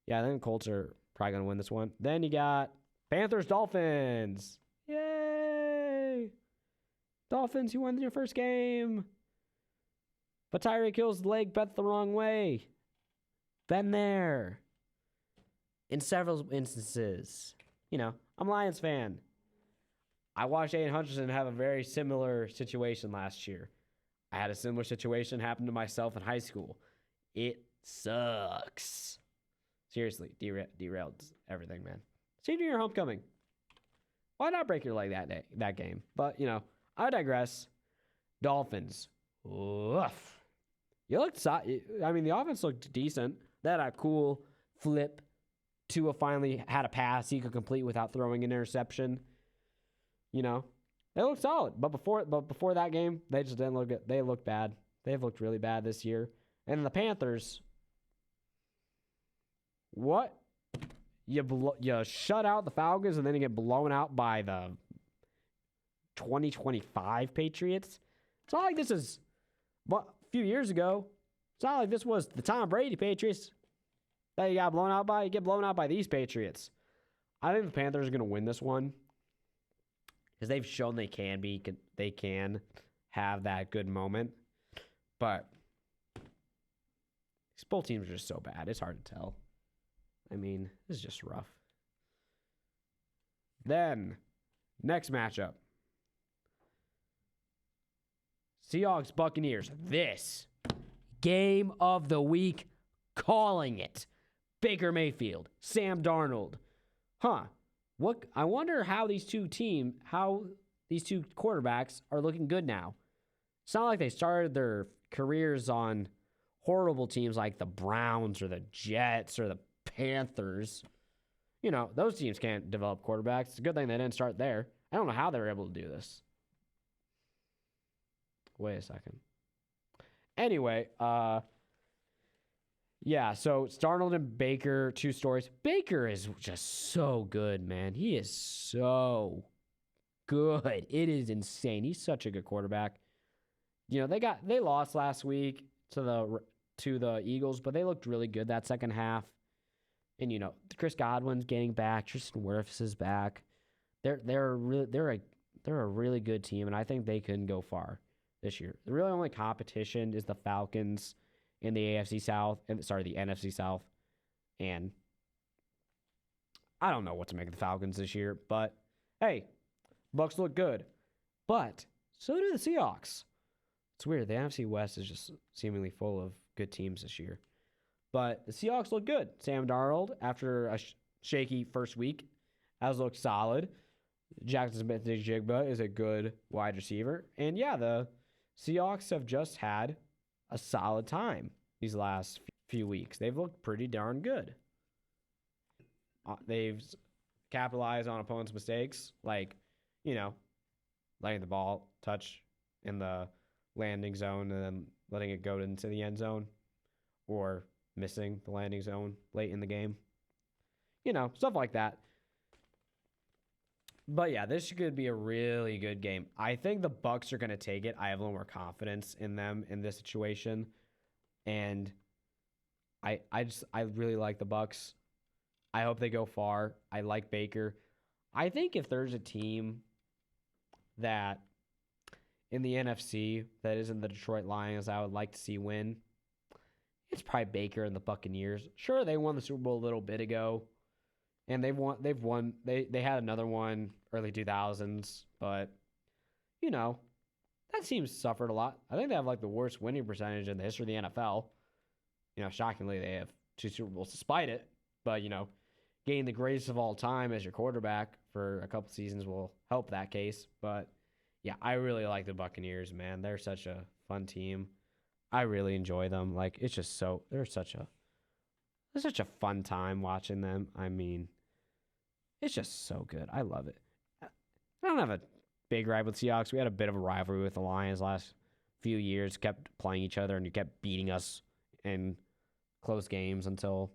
yeah, I think the Colts are probably going to win this one. Then you got Panthers, Dolphins. Yay! Dolphins, you won your first game. But Tyreek Hill's leg bent the wrong way. Been there. In several instances. I'm a Lions fan. I watched Aiden Hutchinson have a very similar situation last year. I had a similar situation happen to myself in high school. It sucks. Seriously, derailed everything, man. Senior year homecoming. Why not break your leg that game? But, I digress. Dolphins. Oof. You looked I mean, the offense looked decent. They had a cool flip. Tua finally had a pass he could complete without throwing an interception. They looked solid. But before that game, they just didn't look good. They looked bad. They've looked really bad this year. And the Panthers, what? You shut out the Falcons and then you get blown out by the 2025 Patriots. It's not like this is a few years ago. It's not like this was the Tom Brady Patriots that you got blown out by. You get blown out by these Patriots. I think the Panthers are going to win this one because they've shown they can have that good moment. But these both teams are just so bad. It's hard to tell. I mean, this is just rough. Then, next matchup. Seahawks, Buccaneers. This game of the week, calling it. Baker Mayfield, Sam Darnold. I wonder how these two teams, how these two quarterbacks are looking good now. It's not like they started their careers on horrible teams like the Browns or the Jets or the Panthers. You know, those teams can't develop quarterbacks. It's a good thing they didn't start there. I don't know how they were able to do this. Wait a second. Anyway, yeah, so it's Darnold and Baker, two stories. Baker is just so good, man. He is so good. It is insane. He's such a good quarterback. You know, they lost last week to the Eagles, but they looked really good that second half. And you know, Chris Godwin's getting back. Tristan Wirfs is back. They're a really good team, and I think they can go far this year. The really only competition is the Falcons in the AFC South, the NFC South. And I don't know what to make of the Falcons this year, but hey, Bucs look good. But so do the Seahawks. It's weird. The NFC West is just seemingly full of good teams this year. But the Seahawks look good. Sam Darnold, after a shaky first week, has looked solid. Jackson Smith-Njigba is a good wide receiver. And yeah, the Seahawks have just had a solid time these last few weeks. They've looked pretty darn good. They've capitalized on opponents' mistakes, like, you know, letting the ball touch in the landing zone and then letting it go into the end zone, or missing the landing zone late in the game. You know, stuff like that. But yeah, this could be a really good game. I think the Bucs are going to take it. I have a little more confidence in them in this situation. And I really like the Bucs. I hope they go far. I like Baker. I think if there's a team that in the NFC that isn't the Detroit Lions I would like to see win, it's probably Baker and the Buccaneers. Sure, they won the Super Bowl a little bit ago, and they had another one early 2000s, but you know, that team suffered a lot. I think they have like the worst winning percentage in the history of the NFL. You know, shockingly, they have 2 Super Bowls despite it, but you know, gaining the greatest of all time as your quarterback for a couple seasons will help that case. But yeah, I really like the Buccaneers, man. They're such a fun team. I really enjoy them. Like, it's just they're such a fun time watching them. I mean, it's just so good. I love it. I don't have a big gripe with Seahawks. We had a bit of a rivalry with the Lions last few years. Kept playing each other and you kept beating us in close games until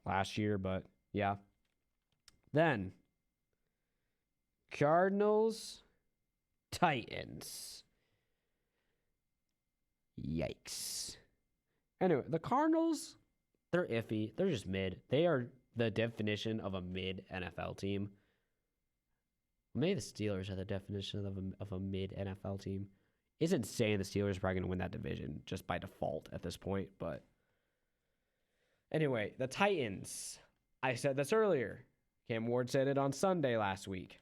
last year. But yeah. Then Cardinals, Titans. Yikes. Anyway, the Cardinals, they're iffy. They're just mid. They are the definition of a mid NFL team. Maybe the Steelers are the definition of a mid NFL team. It's insane the Steelers are probably going to win that division just by default at this point. But anyway, the Titans. I said this earlier. Cam Ward said it on Sunday last week.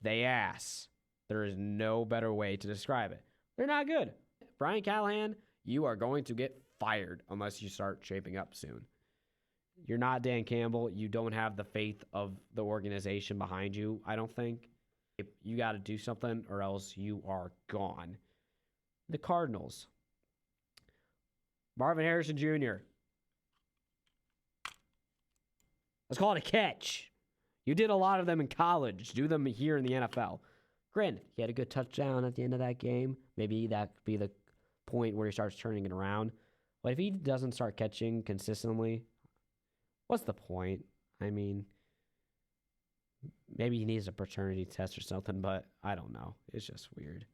They ass. There is no better way to describe it. They're not good. Brian Callahan, you are going to get fired unless you start shaping up soon. You're not Dan Campbell. You don't have the faith of the organization behind you, I don't think. You got to do something or else you are gone. The Cardinals. Marvin Harrison Jr. Let's call it a catch. You did a lot of them in college. Do them here in the NFL. Granted, he had a good touchdown at the end of that game. Maybe that could be the point where he starts turning it around. But if he doesn't start catching consistently, what's the point? I mean, maybe he needs a paternity test or something, but I don't know. It's just weird.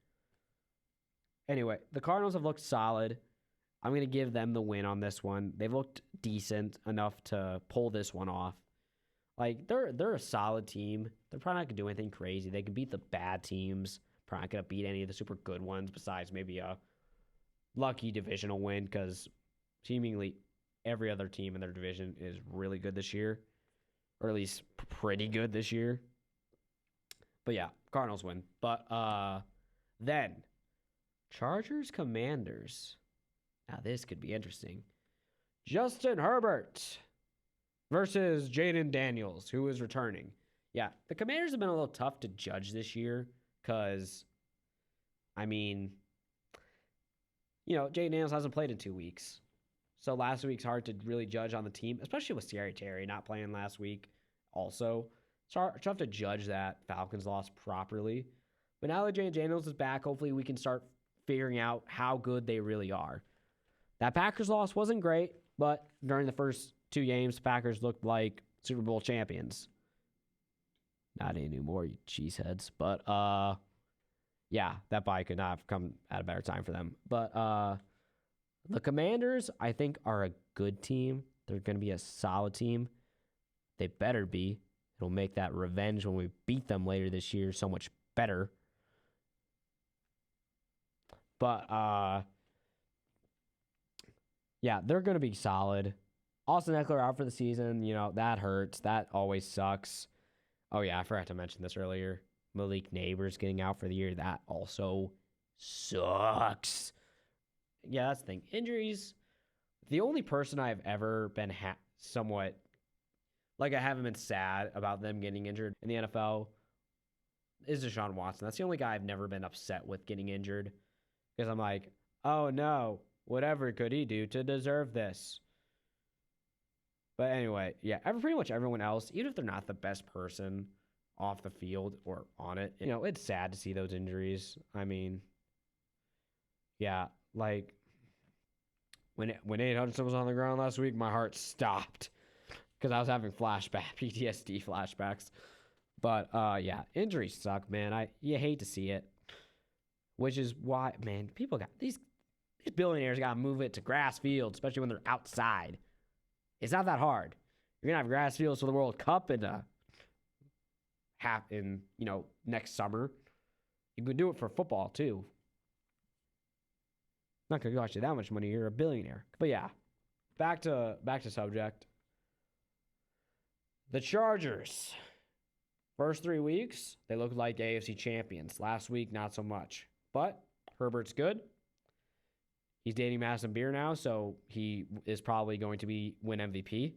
Anyway, the Cardinals have looked solid. I'm going to give them the win on this one. They've looked decent enough to pull this one off. Like, they're a solid team. They're probably not going to do anything crazy. They can beat the bad teams. Probably not going to beat any of the super good ones besides maybe a lucky divisional win, because seemingly every other team in their division is really good this year, or at least pretty good this year. But yeah, Cardinals win. But then Chargers Commanders. Now this could be interesting. Justin Herbert versus Jaden Daniels, who is returning. Yeah, the Commanders have been a little tough to judge this year Because, I mean, Jay Daniels hasn't played in 2 weeks. So last week's hard to really judge on the team, especially with Scary Terry not playing last week also. It's tough to judge that Falcons loss properly. But now that Jay Daniels is back, hopefully we can start figuring out how good they really are. That Packers loss wasn't great, but during the first 2 games, the Packers looked like Super Bowl champions. Not anymore, you cheeseheads. But, yeah, that bye could not have come at a better time for them. But the Commanders, I think, are a good team. They're going to be a solid team. They better be. It'll make that revenge when we beat them later this year so much better. But, yeah, they're going to be solid. Austin Eckler out for the season. That hurts. That always sucks. Oh, yeah, I forgot to mention this earlier. Malik Neighbors getting out for the year. That also sucks. Yeah, that's the thing. Injuries. The only person I've ever been somewhat, like I haven't been sad about them getting injured in the NFL is Deshaun Watson. That's the only guy I've never been upset with getting injured. Because I'm like, oh no, whatever could he do to deserve this? But anyway, yeah, pretty much everyone else, even if they're not the best person off the field or on it, it's sad to see those injuries. I mean, yeah, like when Nate Hudson was on the ground last week, my heart stopped because I was having PTSD flashbacks. But yeah, injuries suck, man. You hate to see it, which is why, man, people got these billionaires got to move it to grass fields, especially when they're outside. It's not that hard. You're gonna have grass fields for the World Cup in next summer. You can do it for football too. Not gonna cost you that much money. You're a billionaire. But yeah, back to subject. The Chargers. First 3 weeks, they looked like AFC champions. Last week, not so much. But Herbert's good. He's dating Madison Beer now, so he is probably going to win MVP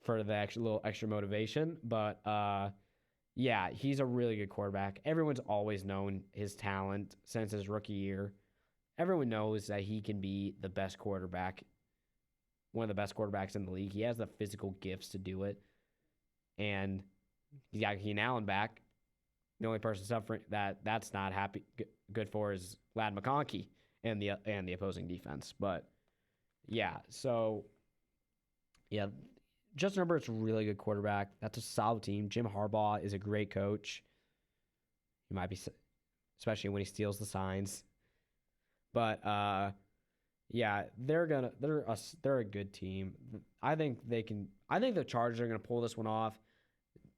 for the little extra motivation. But yeah, he's a really good quarterback. Everyone's always known his talent since his rookie year. Everyone knows that he can be the best quarterback, one of the best quarterbacks in the league. He has the physical gifts to do it. And he's got Keenan Allen back. The only person suffering that's not good for is Ladd McConkey and the opposing defense. But yeah, so yeah, Justin Herbert's a really good quarterback. That's a solid team. Jim Harbaugh is a great coach. He might be, especially when he steals the signs. But yeah, they're a good team. I think the Chargers are gonna pull this one off.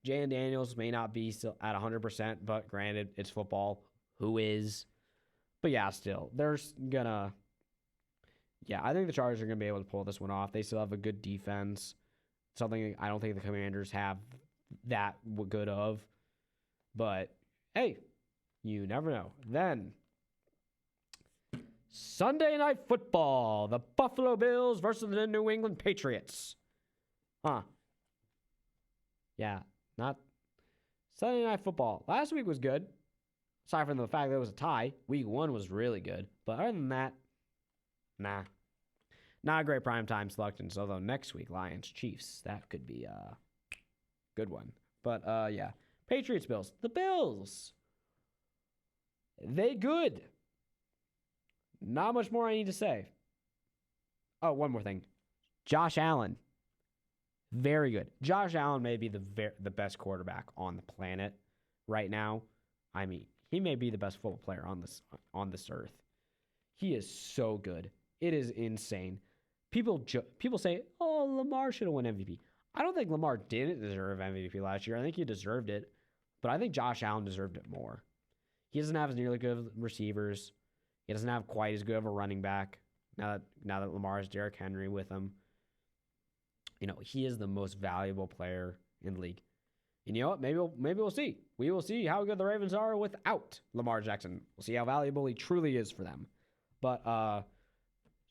Jay Daniels may not be still at 100%, but granted, it's football. Who is? But yeah, still, I think the Chargers are going to be able to pull this one off. They still have a good defense, something I don't think the Commanders have that good of. But, hey, you never know. Then, Sunday Night Football, the Buffalo Bills versus the New England Patriots. Huh. Yeah. Not Sunday Night Football. Last week was good. Aside from the fact that it was a tie. Week 1 was really good. But other than that, nah. Not a great primetime selection. So, though, next week, Lions-Chiefs. That could be a good one. But, yeah. Patriots-Bills. The Bills. They good. Not much more I need to say. Oh, one more thing. Josh Allen. Very good. Josh Allen may be the best quarterback on the planet right now. I mean, he may be the best football player on this earth. He is so good. It is insane. People say, "Oh, Lamar should have won MVP." I don't think Lamar didn't deserve MVP last year. I think he deserved it, but I think Josh Allen deserved it more. He doesn't have as nearly good receivers. He doesn't have quite as good of a running back. Now that Lamar has Derrick Henry with him. He is the most valuable player in the league. And you know what? Maybe we'll see. We will see how good the Ravens are without Lamar Jackson. We'll see how valuable he truly is for them. But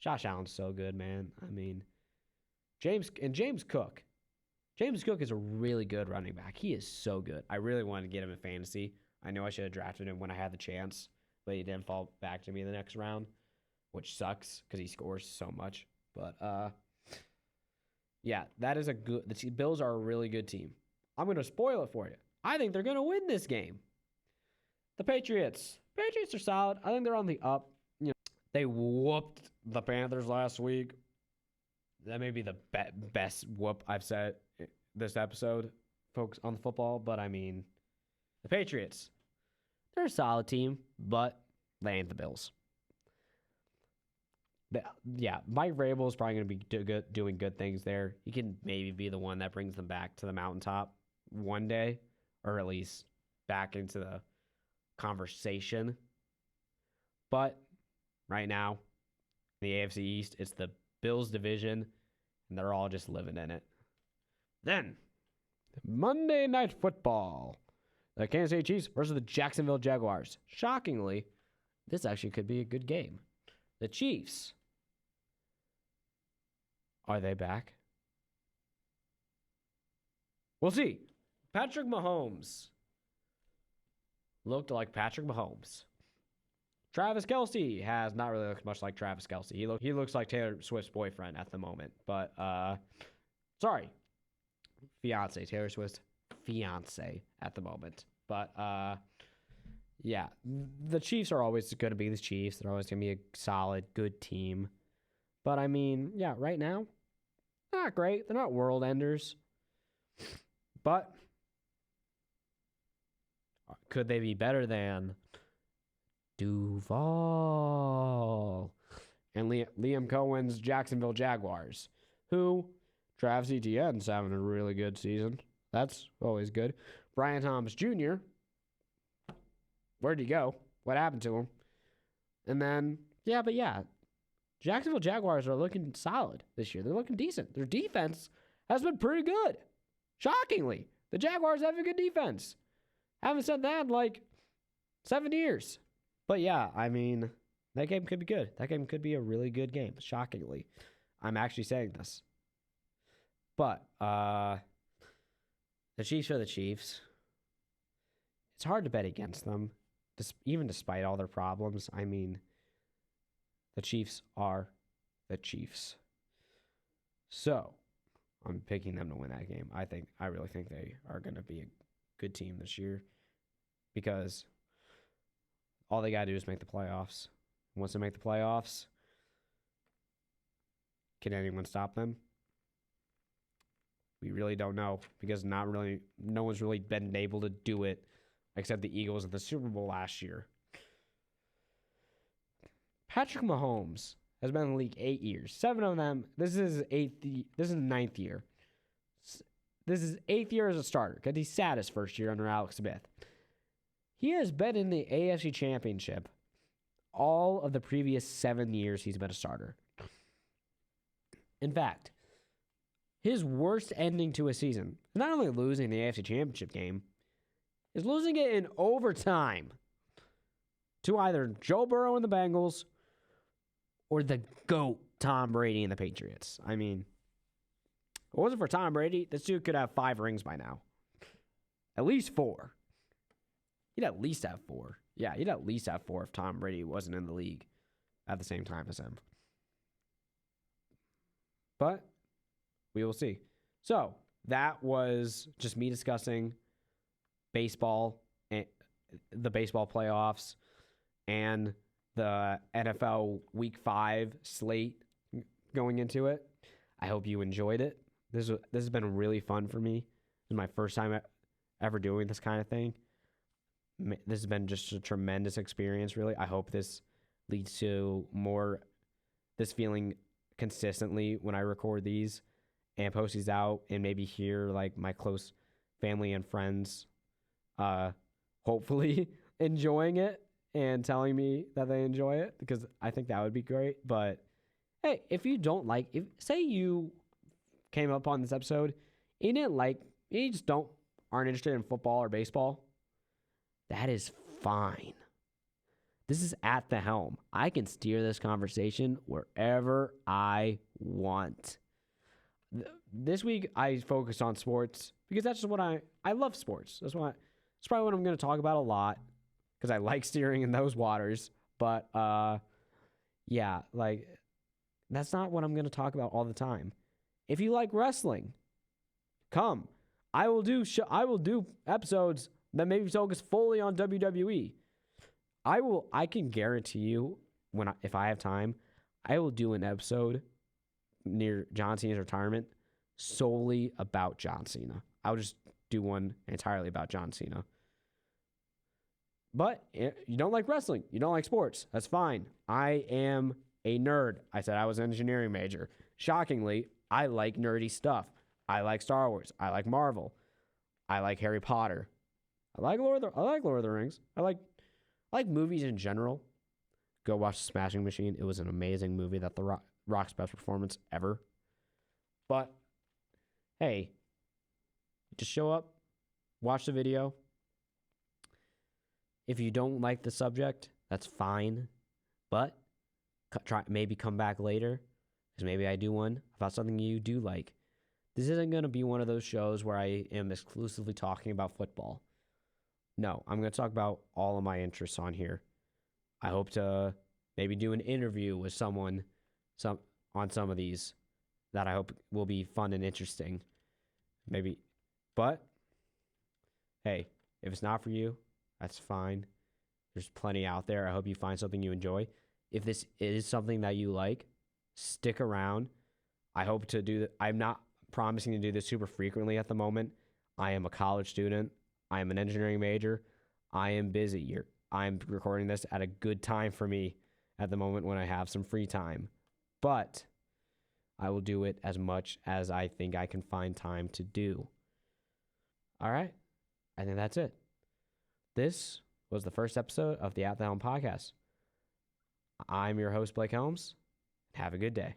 Josh Allen's so good, man. I mean, James Cook. James Cook is a really good running back. He is so good. I really wanted to get him in fantasy. I know I should have drafted him when I had the chance, but he didn't fall back to me in the next round, which sucks because he scores so much. But yeah, that is a good. The Bills are a really good team. I'm going to spoil it for you. I think they're going to win this game. The Patriots. Patriots are solid. I think they're on the up. You know, they whooped the Panthers last week. That may be the best whoop I've said this episode, folks, on the football. But I mean, the Patriots, they're a solid team, but they ain't the Bills. Yeah, Mike Vrabel is probably going to be doing good things there. He can maybe be the one that brings them back to the mountaintop one day, or at least back into the conversation. But right now, in the AFC East, it's the Bills division, and they're all just living in it. Then, Monday Night Football. The Kansas City Chiefs versus the Jacksonville Jaguars. Shockingly, this actually could be a good game. The Chiefs. Are they back? We'll see. Patrick Mahomes looked like Patrick Mahomes. Travis Kelce has not really looked much like Travis Kelce. He looks like Taylor Swift's boyfriend at the moment. But, sorry. Fiance. Taylor Swift's fiance at the moment. But, yeah. The Chiefs are always going to be the Chiefs. They're always going to be a solid, good team. But, I mean, yeah, right now, not great. They're not world enders. But could they be better than Duval and Liam Cohen's Jacksonville Jaguars, who Travis Etienne's having a really good season. That's always good. Brian Thomas Jr., where'd he go? What happened to him? And then, yeah, Jacksonville Jaguars are looking solid this year. They're looking decent. Their defense has been pretty good. Shockingly, the Jaguars have a good defense. Haven't said that in like 7 years. But yeah, I mean, that game could be good. That game could be a really good game. Shockingly, I'm actually saying this. But the Chiefs are the Chiefs. It's hard to bet against them, even despite all their problems. I mean, the Chiefs are the Chiefs. So, I'm picking them to win that game. I really think they are going to be a good team this year because all they got to do is make the playoffs. Once they make the playoffs, can anyone stop them? We really don't know because no one's really been able to do it except the Eagles at the Super Bowl last year. Patrick Mahomes has been in the league 8 years. 7 of them. This is 9th year. This is 8th year as a starter because he sat his first year under Alex Smith. He has been in the AFC Championship all of the previous 7 years he's been a starter. In fact, his worst ending to a season, not only losing the AFC Championship game, is losing it in overtime to either Joe Burrow and the Bengals or the GOAT Tom Brady and the Patriots. I mean, if it wasn't for Tom Brady, this dude could have 5 rings by now. At least 4. He'd at least have 4. Yeah, he'd at least have 4 if Tom Brady wasn't in the league at the same time as him. But we will see. So that was just me discussing baseball, and the baseball playoffs, and the NFL Week 5 slate going into it. I hope you enjoyed it. This has been really fun for me. This is my first time ever doing this kind of thing. This has been just a tremendous experience, really. I hope this leads to more this feeling consistently when I record these and post these out, and maybe hear like my close family and friends hopefully enjoying it and telling me that they enjoy it, because I think that would be great. But hey, if you don't like, if say you came up on this episode and you just aren't interested in football or baseball, that is fine. This is at the helm. I can steer this conversation wherever I want. this week I focused on sports because that's just what I love sports. That's probably what I'm going to talk about a lot because I like steering in those waters. But yeah, like that's not what I'm going to talk about all the time. If you like wrestling, come. I will do episodes that maybe focus fully on WWE. I can guarantee you if I have time, I will do an episode near John Cena's retirement solely about John Cena. I'll just do one entirely about John Cena. But you don't like wrestling, you don't like sports, that's fine. I am a nerd. I said I was an engineering major. Shockingly, I like nerdy stuff. I like Star Wars. I like Marvel. I like Harry Potter. I like Lord of the Rings. I like movies in general. Go watch The Smashing Machine. It was an amazing movie. That The Rock's best performance ever. But hey, just show up, watch the video. If you don't like the subject, that's fine. But maybe come back later, because maybe I do one about something you do like. This isn't going to be one of those shows where I am exclusively talking about football. No, I'm going to talk about all of my interests on here. I hope to maybe do an interview with someone on some of these that I hope will be fun and interesting. Maybe. But, hey, if it's not for you, that's fine. There's plenty out there. I hope you find something you enjoy. If this is something that you like, stick around. I hope to do that. I'm not promising to do this super frequently at the moment. I am a college student. I am an engineering major. I am busy. I'm recording this at a good time for me at the moment when I have some free time. But I will do it as much as I think I can find time to do. All right. I think that's it. This was the first episode of the At the Helm podcast. I'm your host, Blake Helms. Have a good day.